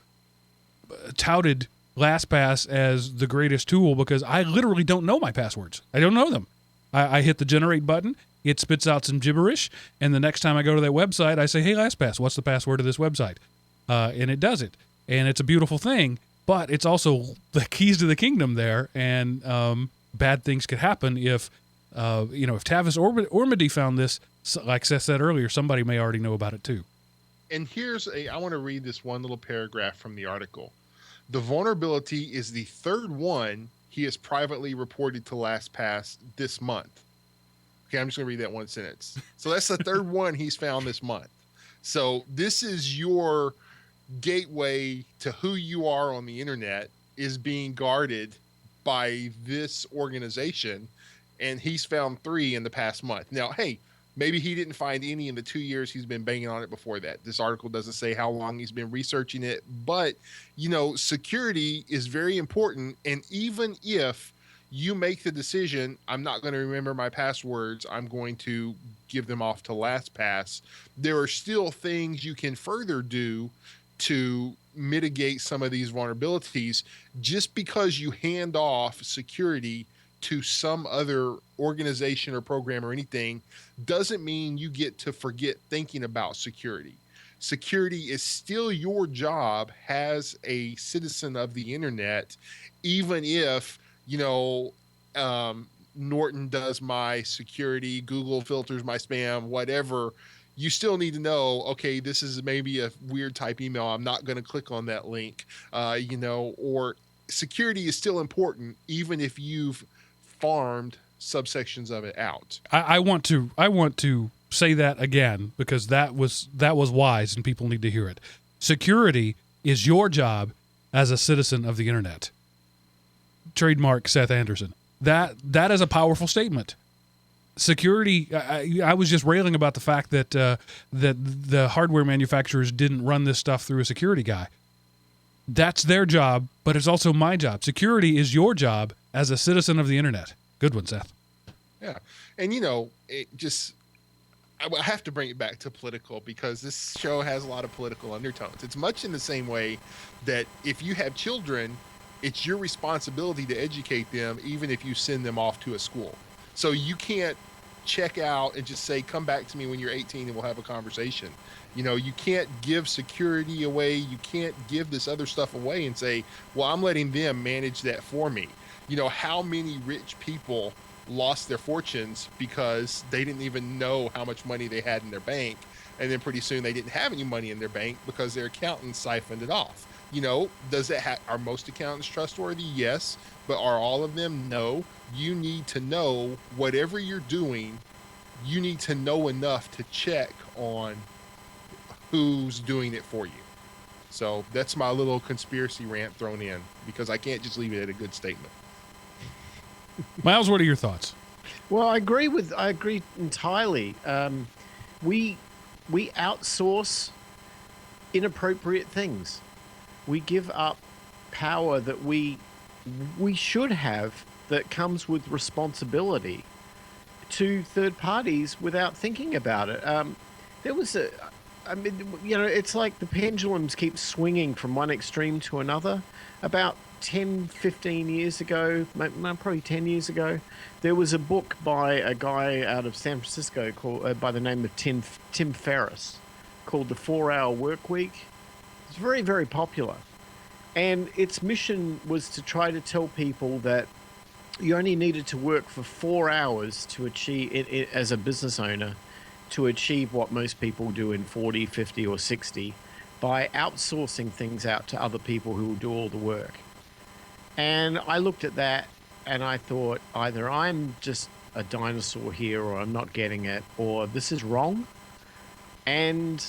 touted LastPass as the greatest tool because I literally don't know my passwords. I don't know them. I hit the generate button. It spits out some gibberish. And the next time I go to that website, I say, hey, LastPass, what's the password of this website? And it does it. And it's a beautiful thing. But it's also the keys to the kingdom there. And bad things could happen if Tavis Ormandy found this, like Seth said earlier, somebody may already know about it too. And I want to read this one little paragraph from the article. The vulnerability is the third one he has privately reported to LastPass this month. Okay, I'm just going to read that one sentence. So that's the third one he's found this month. So this is your gateway to who you are on the internet is being guarded by this organization, and he's found 3 in the past month. Now, hey, maybe he didn't find any in the 2 years he's been banging on it before that. This article doesn't say how long he's been researching it, but, security is very important. And even if you make the decision, I'm not going to remember my passwords, I'm going to give them off to LastPass, there are still things you can further do to mitigate some of these vulnerabilities. Just because you hand off security to some other organization or program or anything doesn't mean you get to forget thinking about security. Security is still your job as a citizen of the internet, even if, Norton does my security, Google filters my spam, whatever. You still need to know, okay, this is maybe a weird type email. I'm not going to click on that link, or security is still important, even if you've farmed subsections of it out. I want to say that again because that was wise and people need to hear it. Security is your job as a citizen of the internet. Trademark Seth Anderson. That is a powerful statement. Security, I was just railing about the fact that that the hardware manufacturers didn't run this stuff through a security guy. That's their job, but it's also my job. Security is your job as a citizen of the internet. Good one, Seth. Yeah. And, I have to bring it back to political because this show has a lot of political undertones. It's much in the same way that if you have children, it's your responsibility to educate them, even if you send them off to a school. So you can't check out and just say, come back to me when you're 18 and we'll have a conversation. You can't give security away. You can't give this other stuff away and say, well, I'm letting them manage that for me. How many rich people lost their fortunes because they didn't even know how much money they had in their bank. And then pretty soon they didn't have any money in their bank because their accountant siphoned it off. Does that are most accountants trustworthy? Yes. But are all of them? No. You need to know whatever you're doing, you need to know enough to check on who's doing it for you. So that's my little conspiracy rant thrown in, because I can't just leave it at a good statement. Miles, what are your thoughts? Well, I agree entirely. We outsource inappropriate things. We give up power that we should have, that comes with responsibility, to third parties without thinking about it. It's like the pendulums keep swinging from one extreme to another. About 10, 15 years ago, probably 10 years ago, there was a book by a guy out of San Francisco called by the name of Tim Ferriss, called The 4-Hour Workweek. It's very, very popular. And its mission was to try to tell people that you only needed to work for 4 hours to achieve it as a business owner, to achieve what most people do in 40, 50, or 60 by outsourcing things out to other people who will do all the work. And I looked at that and I thought, either I'm just a dinosaur here, or I'm not getting it, or this is wrong. And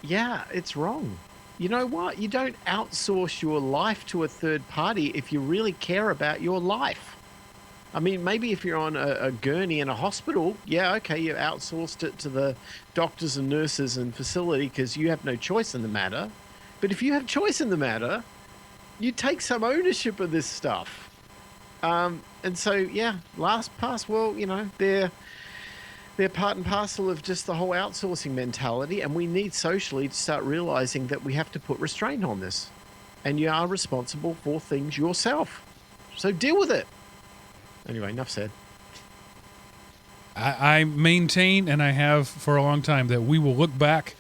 yeah, it's wrong. You know what? You don't outsource your life to a third party if you really care about your life. I mean, maybe if you're on a gurney in a hospital, yeah, okay, you outsourced it to the doctors and nurses and facility because you have no choice in the matter. But if you have choice in the matter, you take some ownership of this stuff. And so, yeah, LastPass, well, they're part and parcel of just the whole outsourcing mentality, and we need socially to start realizing that we have to put restraint on this. And you are responsible for things yourself. So deal with it. Anyway, enough said. I maintain, and I have for a long time, that we will look back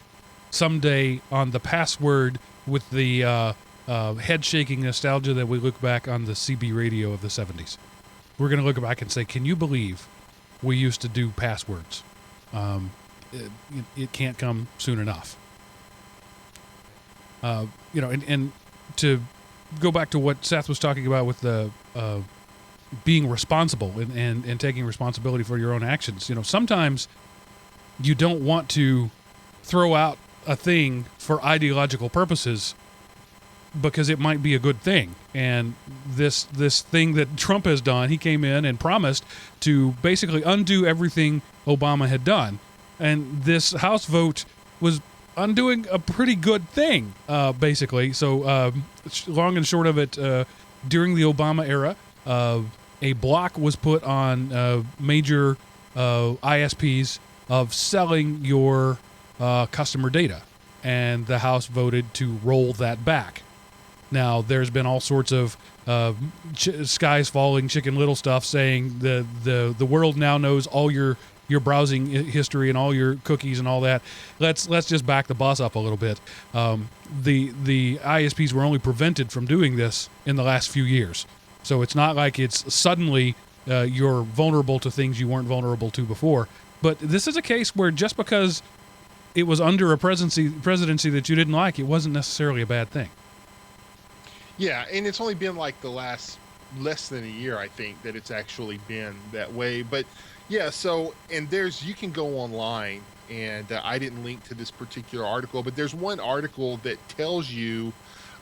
someday on the password with the head-shaking nostalgia that we look back on the CB radio of the 70s. We're going to look back and say, can you believe we used to do passwords? It can't come soon enough. And to go back to what Seth was talking about with the being responsible and taking responsibility for your own actions. Sometimes you don't want to throw out a thing for ideological purposes because it might be a good thing. And this thing that Trump has done, he came in and promised to basically undo everything Obama had done. And this House vote was undoing a pretty good thing, basically. So long and short of it, during the Obama era, a block was put on major ISPs of selling your customer data, and the House voted to roll that back. Now, there's been all sorts of skies falling, Chicken Little stuff saying the world now knows all your browsing history and all your cookies and all that. Let's just back the bus up a little bit. The ISPs were only prevented from doing this in the last few years. So it's not like it's suddenly you're vulnerable to things you weren't vulnerable to before. But this is a case where just because it was under a presidency that you didn't like, it wasn't necessarily a bad thing. Yeah, and it's only been like the last less than a year, I think, that it's actually been that way. But yeah, so, and you can go online, and I didn't link to this particular article, but there's one article that tells you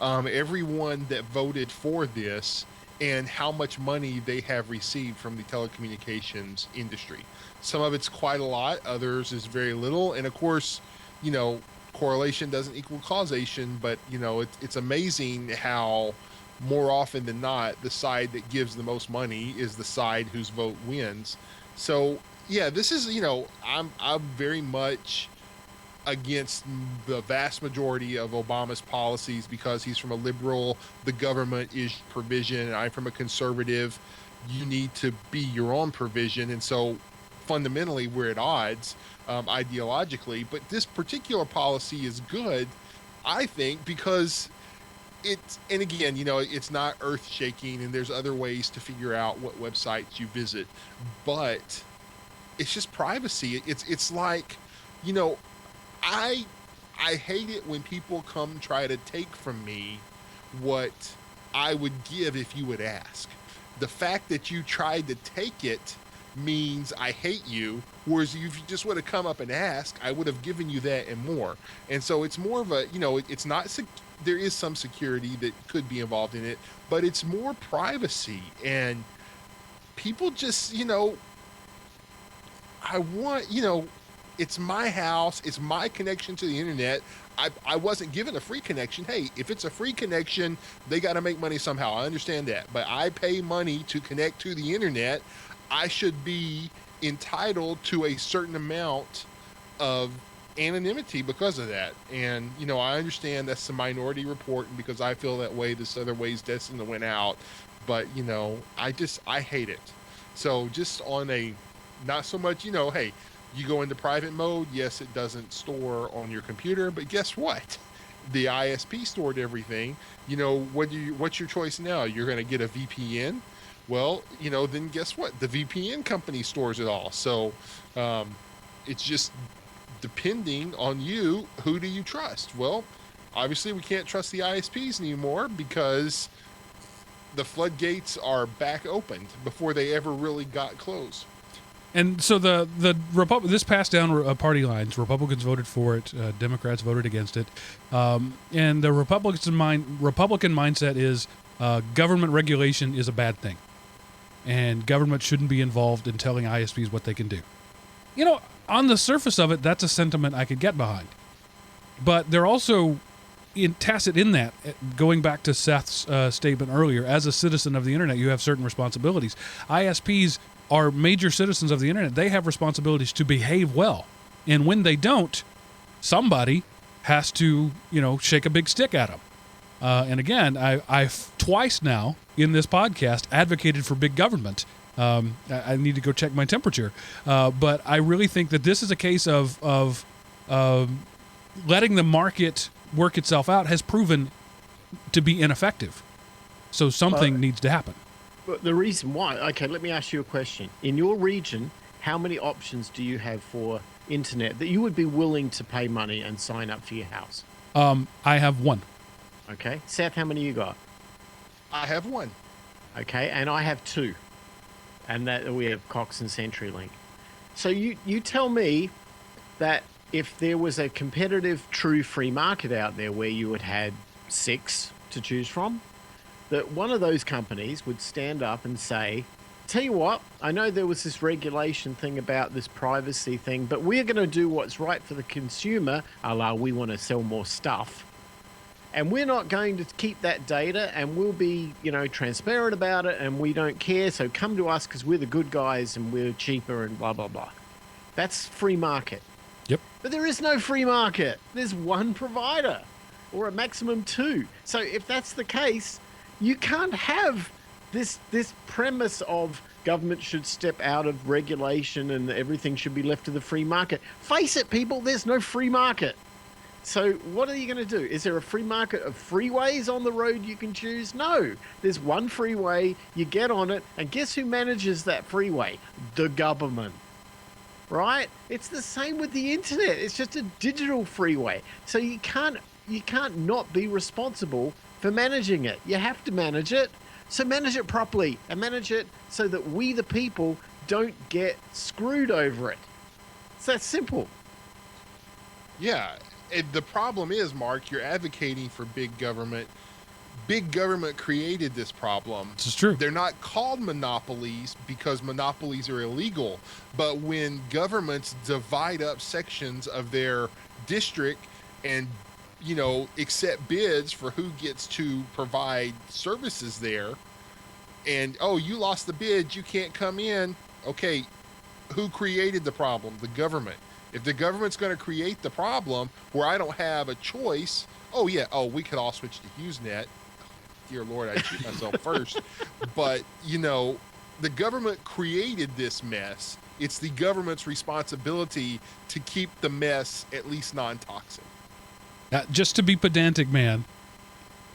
everyone that voted for this and how much money they have received from the telecommunications industry. Some of it's quite a lot, others is very little. And of course, correlation doesn't equal causation, but it's amazing how more often than not, the side that gives the most money is the side whose vote wins. So yeah, this is, I'm very much against the vast majority of Obama's policies because he's from a liberal, the government is provision, and I'm from a conservative, you need to be your own provision. And so fundamentally we're at odds ideologically. But this particular policy is good, I think, because it's, and again, it's not earth shaking, and there's other ways to figure out what websites you visit, but it's just privacy. It's like, you know, I I hate it when people come try to take from me what I would give if you would ask. The fact that you tried to take it means I hate you, whereas if you just would have come up and asked, I would have given you that and more. And so it's more of a, it's not there is some security that could be involved in it, but it's more privacy. And people just, I want, it's my house, it's my connection to the internet. I wasn't given a free connection. Hey, if it's a free connection, they got to make money somehow. I understand that. But I pay money to connect to the internet. I should be entitled to a certain amount of anonymity because of that. And, I understand that's the Minority Report, and because I feel that way, this other way's destined to win out. But, I hate it. So just on a, not so much, hey, you go into private mode. Yes, it doesn't store on your computer, but guess what? The ISP stored everything. What's your choice now? You're going to get a VPN. Well, then guess what? The VPN company stores it all. So it's just depending on you. Who do you trust? Well, obviously we can't trust the ISPs anymore because the floodgates are back opened before they ever really got closed. And so this passed down party lines. Republicans voted for it. Democrats voted against it. And the Republican mindset is government regulation is a bad thing, and government shouldn't be involved in telling ISPs what they can do. On the surface of it, that's a sentiment I could get behind. But they're also tacit in that, going back to Seth's statement earlier, as a citizen of the internet, you have certain responsibilities. ISPs are major citizens of the internet. They have responsibilities to behave well. And when they don't, somebody has to, shake a big stick at them. And again, I've twice now in this podcast advocated for big government. I need to go check my temperature. But I really think that this is a case of letting the market work itself out has proven to be ineffective. So something needs to happen. But the reason why, okay, let me ask you a question. In your region, how many options do you have for internet that you would be willing to pay money and sign up for your house? I have one. Okay. Seth, how many you got? I have one. Okay, and I have two. And that we have Cox and CenturyLink. So you tell me that if there was a competitive, true free market out there where you had had 6 to choose from, that one of those companies would stand up and say, tell you what, I know there was this regulation thing about this privacy thing, but we're going to do what's right for the consumer, a la we want to sell more stuff. And we're not going to keep that data, and we'll be, transparent about it, and we don't care. So come to us because we're the good guys and we're cheaper and blah, blah, blah. That's free market. Yep. But there is no free market. There's one provider or a maximum 2. So if that's the case, you can't have this premise of government should step out of regulation and everything should be left to the free market. Face it, people, there's no free market. So what are you going to do? Is there a free market of freeways on the road you can choose? No. There's one freeway, you get on it, and guess who manages that freeway? The government. Right? It's the same with the internet. It's just a digital freeway. So you can't not be responsible for managing it. You have to manage it. So manage it properly and manage it so that we, the people, don't get screwed over it. It's that simple. Yeah. The problem is, Mark, you're advocating for big government. Big government created this problem. This is true. They're not called monopolies because monopolies are illegal. But when governments divide up sections of their district and accept bids for who gets to provide services there, and, oh, you lost the bid, you can't come in. Okay, who created the problem? The government. If the government's going to create the problem where I don't have a choice, we could all switch to HughesNet. Dear Lord, I'd shoot myself first. But, the government created this mess, It's the government's responsibility to keep the mess at least non-toxic. Just to be pedantic, man,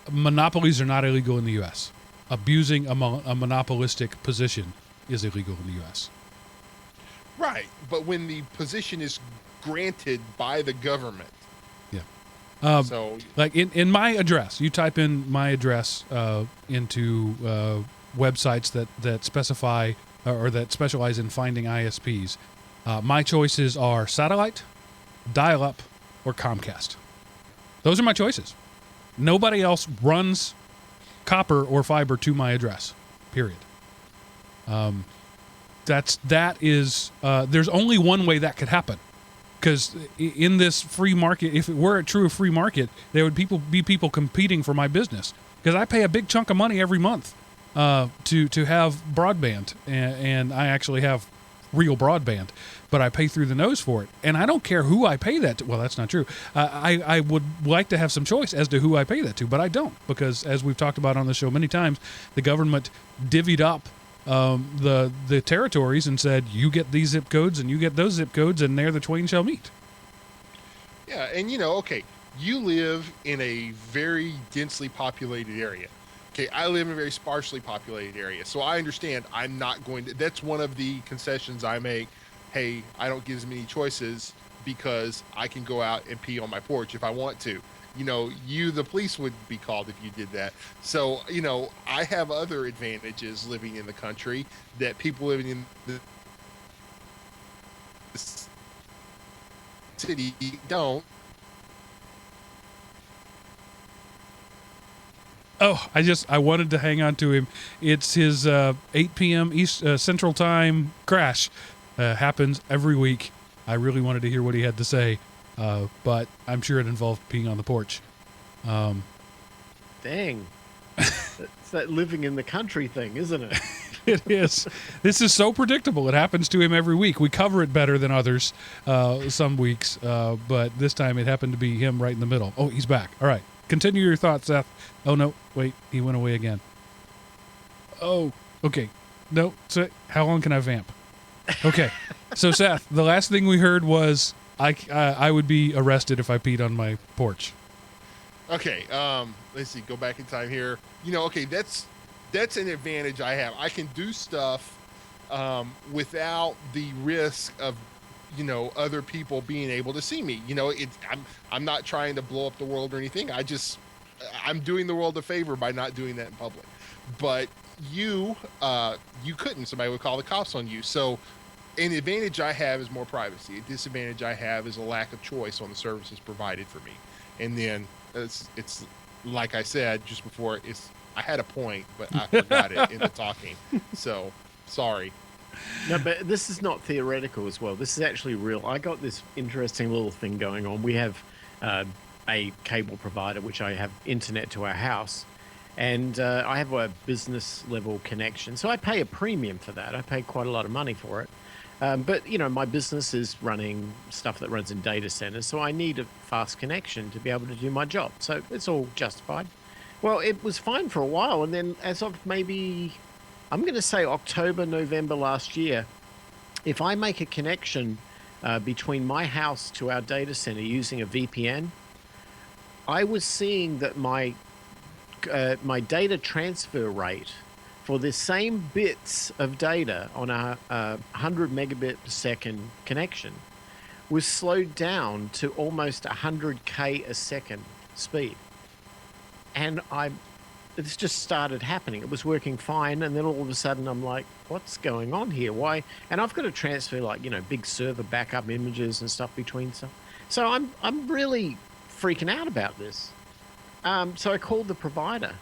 monopolies are not illegal in the U.S. Abusing a monopolistic position is illegal in the U.S. Right, but when the position is granted by the government. Yeah. So, like in my address, you type in my address into websites that specify or that specialize in finding ISPs. My choices are satellite, dial-up, or Comcast. Those are my choices. Nobody else runs copper or fiber to my address. Period. That is. There's only one way that could happen, because in this free market, if it were a true free market, there would be people competing for my business, because I pay a big chunk of money every month to have broadband, and I actually have real broadband, but I pay through the nose for it, and I don't care who I pay that to. Well, that's not true. I would like to have some choice as to who I pay that to, but I don't, because as we've talked about on the show many times, the government divvied up the territories and said, you get these zip codes and you get those zip codes, and there the twain shall meet. yeah, and okay, you live in a very densely populated area. Okay, I live in a very sparsely populated area, so I understand I'm not going to. That's one of the concessions I make. Hey, I don't get as many choices because I can go out and pee on my porch if I want to. The police would be called if you did that. So, I have other advantages living in the country that people living in the city don't. Oh, I wanted to hang on to him. It's his 8 p.m. East Central Time crash. Happens every week. I really wanted to hear what he had to say, but I'm sure it involved peeing on the porch. Dang. It's that living in the country thing, isn't it? It is. This is so predictable. It happens to him every week. We cover it better than others some weeks, but this time it happened to be him right in the middle. Oh, he's back. All right. Continue your thoughts, Seth. Oh, no. Wait. He went away again. Oh, okay. No. So how long can I vamp? Okay. So, Seth, the last thing we heard was I would be arrested if I peed on my porch. Okay. Let's see. Go back in time here. Okay, that's an advantage I have. I can do stuff without the risk of other people being able to see me. I'm not trying to blow up the world or anything. I'm doing the world a favor by not doing that in public. But you couldn't. Somebody would call the cops on you. So an advantage I have is more privacy. A disadvantage I have is a lack of choice on the services provided for me. And then it's like I said just before, I had a point, but I forgot it in the talking. So sorry. No, but this is not theoretical as well. This is actually real. I got this interesting little thing going on. We have a cable provider, which I have internet to our house, and I have a business level connection. So I pay a premium for that. I pay quite a lot of money for it. But, my business is running stuff that runs in data centers, so I need a fast connection to be able to do my job. So it's all justified. Well, it was fine for a while, and then as of maybe, I'm going to say October, November last year, if I make a connection between my house to our data center using a VPN, I was seeing that my data transfer rate for the same bits of data on a 100 megabit per second connection was slowed down to almost 100K a second speed. And this just started happening. It was working fine, and then all of a sudden I'm like, what's going on here? Why? And I've got to transfer big server backup images and stuff between stuff. So I'm really freaking out about this. So I called the provider,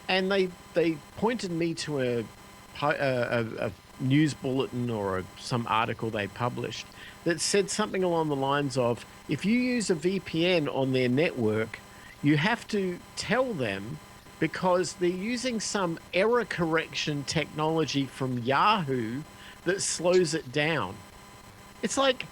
and they pointed me to a news bulletin or some article they published that said something along the lines of, if you use a VPN on their network, you have to tell them, because they're using some error correction technology from Yahoo that slows it down. It's like,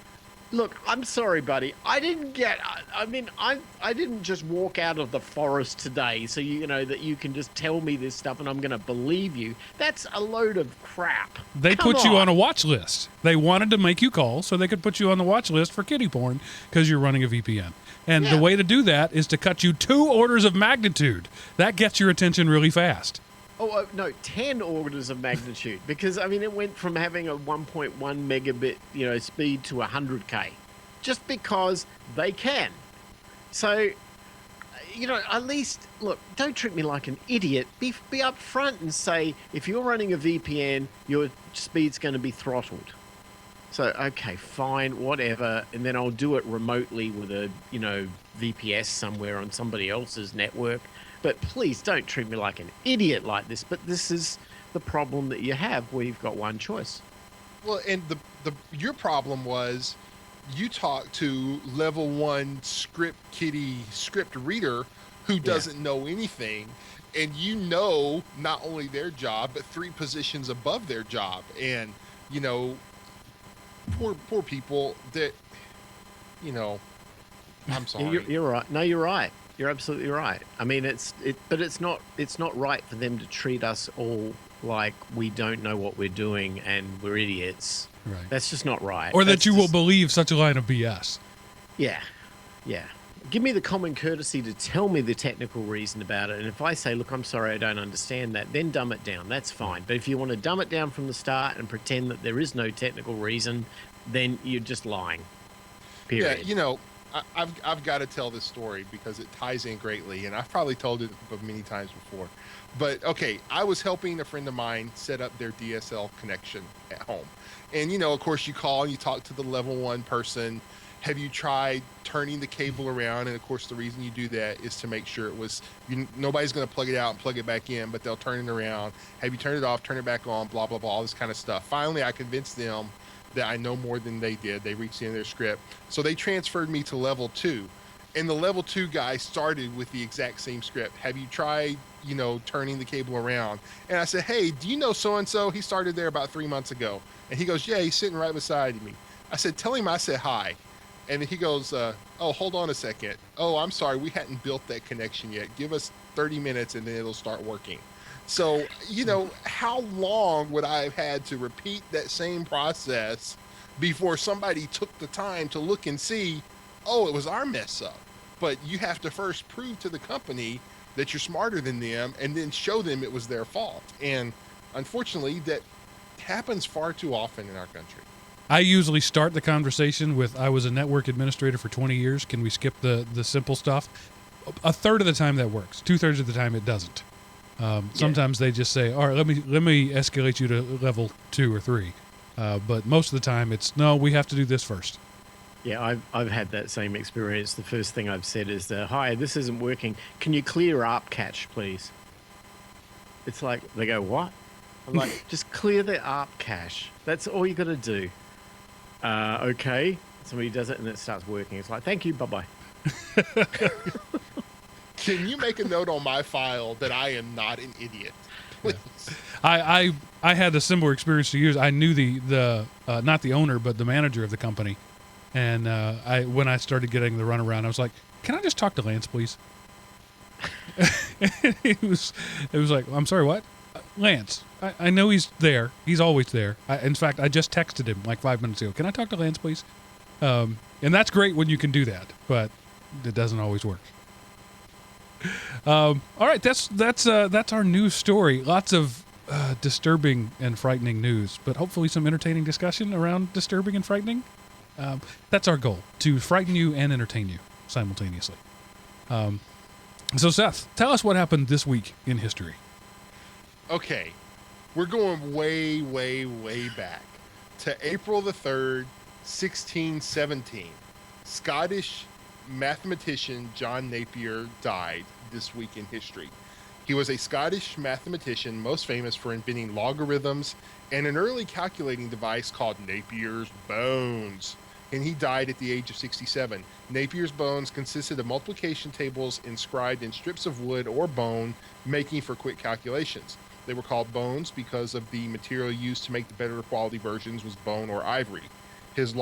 Look, I'm sorry, buddy. I didn't get. I mean, I didn't just walk out of the forest today, so you know that you can just tell me this stuff and I'm going to believe you. That's a load of crap. They Come put you on a on. watch list. They wanted to make you call so they could put you on the watch list for kitty porn because you're running a VPN. And the Yeah. way to do that is to cut you 2 orders of magnitude. That gets your attention really fast. Oh no, 10 orders of magnitude. Because I mean, it went from having a 1.1 megabit, speed to 100k, just because they can. So, at least look. Don't treat me like an idiot. Be upfront and say if you're running a VPN, your speed's going to be throttled. So, okay, fine, whatever. And then I'll do it remotely with a, VPS somewhere on somebody else's network. But please don't treat me like an idiot like this. But this is the problem that you have where you've got one choice. Well, and your problem was you talked to level 1 script reader who doesn't know anything, and not only their job but 3 positions above their job, and poor people that I'm sorry. You're right. No, you're right. You're absolutely right. I mean, but it's not right for them to treat us all like we don't know what we're doing and we're idiots. Right. That's just not right. Or that That's you will just- believe such a line of BS. Yeah. Give me the common courtesy to tell me the technical reason about it. And if I say, look, I'm sorry, I don't understand that, then dumb it down. That's fine. But if you want to dumb it down from the start and pretend that there is no technical reason, then you're just lying. Period. Yeah, I've got to tell this story because it ties in greatly, and I've probably told it many times before. But okay, I was helping a friend of mine set up their DSL connection at home, and of course, you call and you talk to the level 1 person. Have you tried turning the cable around? And of course, the reason you do that is to make sure nobody's going to plug it out and plug it back in, but they'll turn it around. Have you turned it off? Turn it back on? Blah blah blah. All this kind of stuff. Finally, I convinced them that I know more than they did. They reached the end of their script. So they transferred me to level 2. And the level 2 guy started with the exact same script. Have you tried, turning the cable around? And I said, hey, do you know so-and-so? He started there about 3 months ago. And he goes, yeah, he's sitting right beside me. I said, tell him I said hi. And then he goes, oh, hold on a second. Oh, I'm sorry. We hadn't built that connection yet. Give us 30 minutes and then it'll start working. So, how long would I have had to repeat that same process before somebody took the time to look and see, oh, it was our mess up? But you have to first prove to the company that you're smarter than them and then show them it was their fault. And unfortunately, that happens far too often in our country. I usually start the conversation with, I was a network administrator for 20 years. Can we skip the simple stuff? A third of the time that works. 2/3 of the time it doesn't. Sometimes they just say, all right, let me escalate you to level 2 or 3. But most of the time it's, no, we have to do this first. Yeah, I've had that same experience. The first thing I've said is, hi, this isn't working. Can you clear ARP cache, please? It's like, they go, what? I'm like, just clear the ARP cache. That's all you got to do. Okay. Somebody does it and it starts working. It's like, thank you, bye-bye. Can you make a note on my file that I am not an idiot? Please. I had a similar experience to yours. I knew the not the owner, but the manager of the company. And when I started getting the runaround, I was like, can I just talk to Lance, please? it was like, I'm sorry, what? Lance, I know he's there. He's always there. In fact, I just texted him like 5 minutes ago. Can I talk to Lance, please? And that's great when you can do that, but it doesn't always work. All right, that's our news story. Lots of disturbing and frightening news, but hopefully some entertaining discussion around disturbing and frightening. That's our goal, to frighten you and entertain you simultaneously. So Seth, tell us what happened this week in history. Okay, we're going way, way, way back to April the 3rd, 1617. Scottish mathematician John Napier died this week in history. He was a Scottish mathematician most famous for inventing logarithms and an early calculating device called Napier's bones. And he died at the age of 67. Napier's bones consisted of multiplication tables inscribed in strips of wood or bone, making for quick calculations. They were called bones because of the material used to make the better quality versions was bone or ivory. His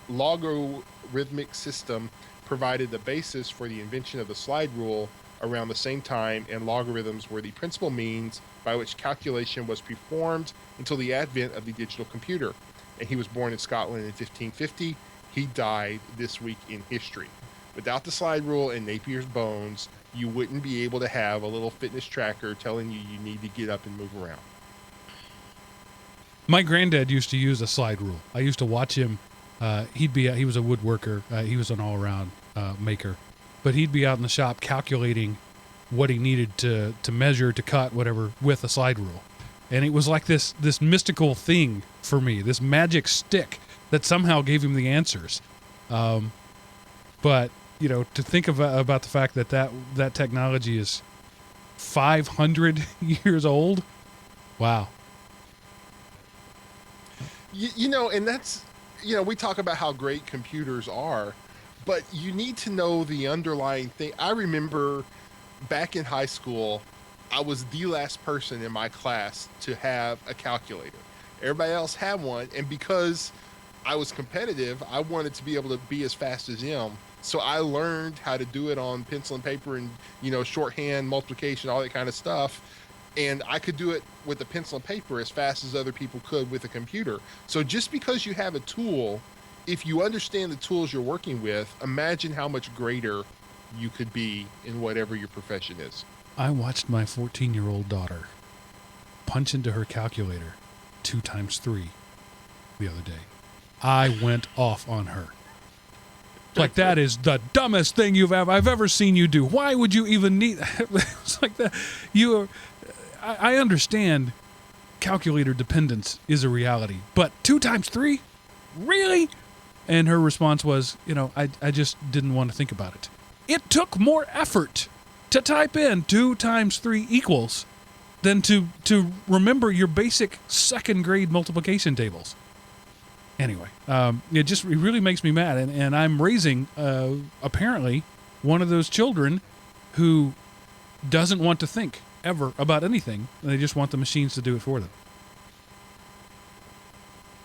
logarithmic system provided the basis for the invention of the slide rule around the same time, and logarithms were the principal means by which calculation was performed until the advent of the digital computer. And he was born in Scotland in 1550. He died this week in history. Without the slide rule and Napier's bones, you wouldn't be able to have a little fitness tracker telling you need to get up and move around. My granddad used to use a slide rule. I used to watch him. He was a woodworker. He was an all-around maker. But he'd be out in the shop calculating what he needed to measure, to cut, whatever, with a slide rule. And it was like this mystical thing for me, this magic stick that somehow gave him the answers. But, to think about the fact that technology is 500 years old, wow. And that's, we talk about how great computers are, but you need to know the underlying thing. I remember back in high school, I was the last person in my class to have a calculator. Everybody else had one, and because I was competitive, I wanted to be able to be as fast as him. So I learned how to do it on pencil and paper and, shorthand, multiplication, all that kind of stuff. And I could do it with a pencil and paper as fast as other people could with a computer. So just because you have a tool, if you understand the tools you're working with, imagine how much greater you could be in whatever your profession is. I watched my 14-year-old daughter punch into her calculator 2 times 3 the other day. I went off on her. Like, that is the dumbest thing I've ever seen you do. Why would you even need... It's like that. I understand calculator dependence is a reality, but 2 times 3? Really? And her response was, I just didn't want to think about it. It took more effort to type in 2 times 3 equals than to remember your basic second grade multiplication tables. Anyway, it really makes me mad. And I'm raising, apparently, one of those children who doesn't want to think ever about anything. They just want the machines to do it for them.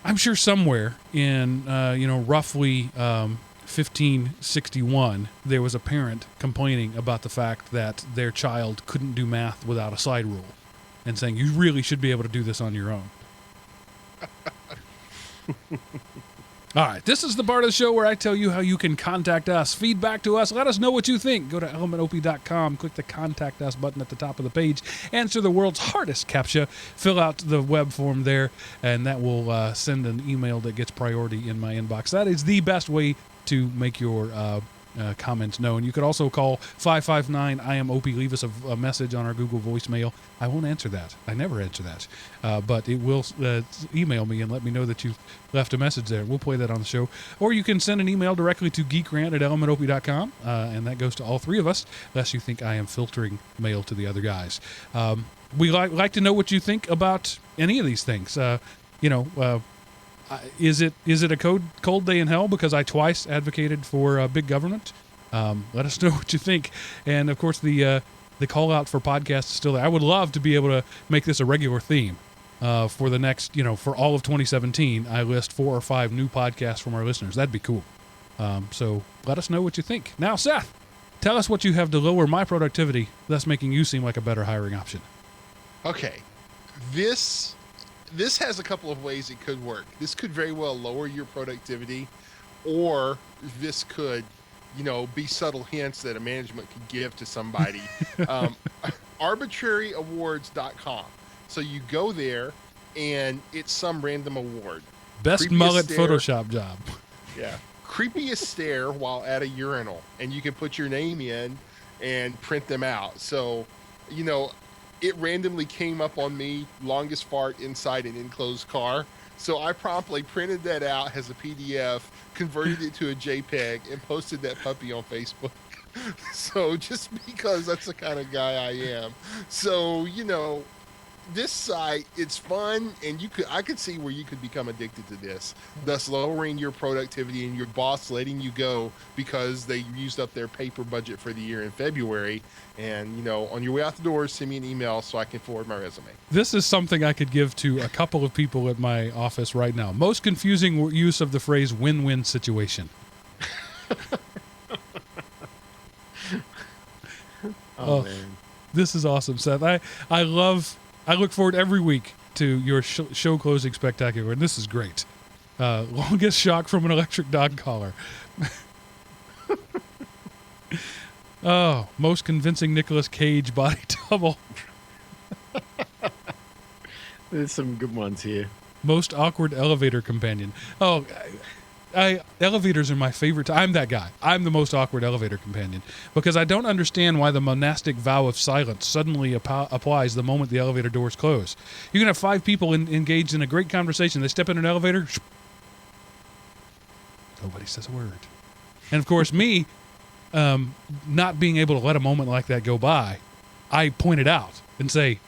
I'm sure somewhere in, roughly 1561, there was a parent complaining about the fact that their child couldn't do math without a slide rule and saying, you really should be able to do this on your own. All right, this is the part of the show where I tell you how you can contact us. Feedback to us. Let us know what you think. Go to elementop.com, click the Contact Us button at the top of the page, answer the world's hardest CAPTCHA, fill out the web form there, and that will send an email that gets priority in my inbox. That is the best way to make your comments known. You could also call 559-I-AM-OP. Leave us a message on our Google voicemail. I won't answer that. I never answer that. But it will email me and let me know that you've left a message there. We'll play that on the show. Or you can send an email directly to geekrant@elementop.com, and that goes to all three of us, unless you think I am filtering mail to the other guys. We like to know what you think about any of these things. Is it a cold day in hell because I twice advocated for big government? Let us know what you think. And of course, the call out for podcasts is still there. I would love to be able to make this a regular theme for the next, for all of 2017. I list 4 or 5 new podcasts from our listeners. That'd be cool. So let us know what you think. Now, Seth, tell us what you have to lower my productivity, thus making you seem like a better hiring option. Okay, this has a couple of ways it could work. This could very well lower your productivity, or this could, be subtle hints that a management could give to somebody. Arbitraryawards.com. So you go there, and it's some random award. Best Creepiest mullet stare, Photoshop job. Yeah. Creepiest stare while at a urinal. And you can put your name in and print them out. So, it randomly came up on me, longest fart inside an enclosed car. So I promptly printed that out as a PDF, converted it to a JPEG, and posted that puppy on Facebook. So just because that's the kind of guy I am. So, this site, it's fun, and I could see where you could become addicted to this, thus lowering your productivity and your boss letting you go because they used up their paper budget for the year in February. And on your way out the door, send me an email so I can forward my resume. This is something I could give to a couple of people at my office right now. Most confusing use of the phrase win-win situation. Oh, man. This is awesome, Seth. I look forward every week to your show closing spectacular, and this is great. Longest shock from an electric dog collar. Oh, most convincing Nicolas Cage body double. There's some good ones here. Most awkward elevator companion. Oh, elevators are my favorite. I'm that guy. I'm the most awkward elevator companion because I don't understand why the monastic vow of silence suddenly applies the moment the elevator doors close. You can have 5 people engaged in a great conversation. They step in an elevator. Nobody says a word. And of course, me, not being able to let a moment like that go by, I point it out and say,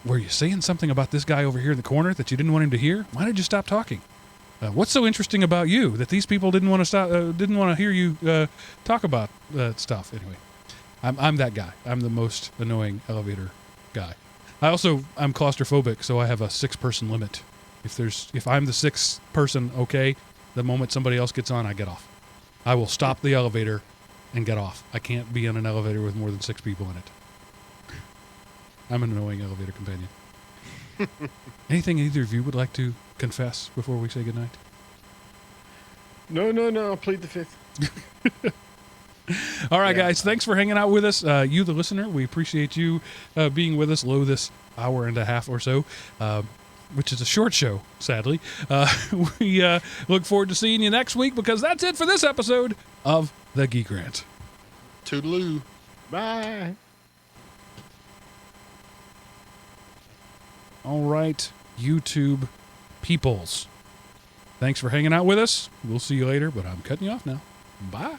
were you saying something about this guy over here in the corner that you didn't want him to hear? Why did you stop talking? What's so interesting about you that these people didn't want to hear you talk about stuff? Anyway, I'm that guy. I'm the most annoying elevator guy. I'm claustrophobic, so I have a 6-person limit. If I'm the 6th person, okay, the moment somebody else gets on, I get off. I will stop the elevator and get off. I can't be on an elevator with more than 6 people in it. I'm an annoying elevator companion. Anything either of you would like to confess before we say goodnight? No. I'll plead the 5th. All right, guys. Thanks for hanging out with us. You, the listener, we appreciate you being with us this hour and a half or so, which is a short show, sadly. We look forward to seeing you next week because that's it for this episode of the GeekRant. Toodaloo. Bye. All right, YouTube peoples. Thanks for hanging out with us. We'll see you later, but I'm cutting you off now. Bye.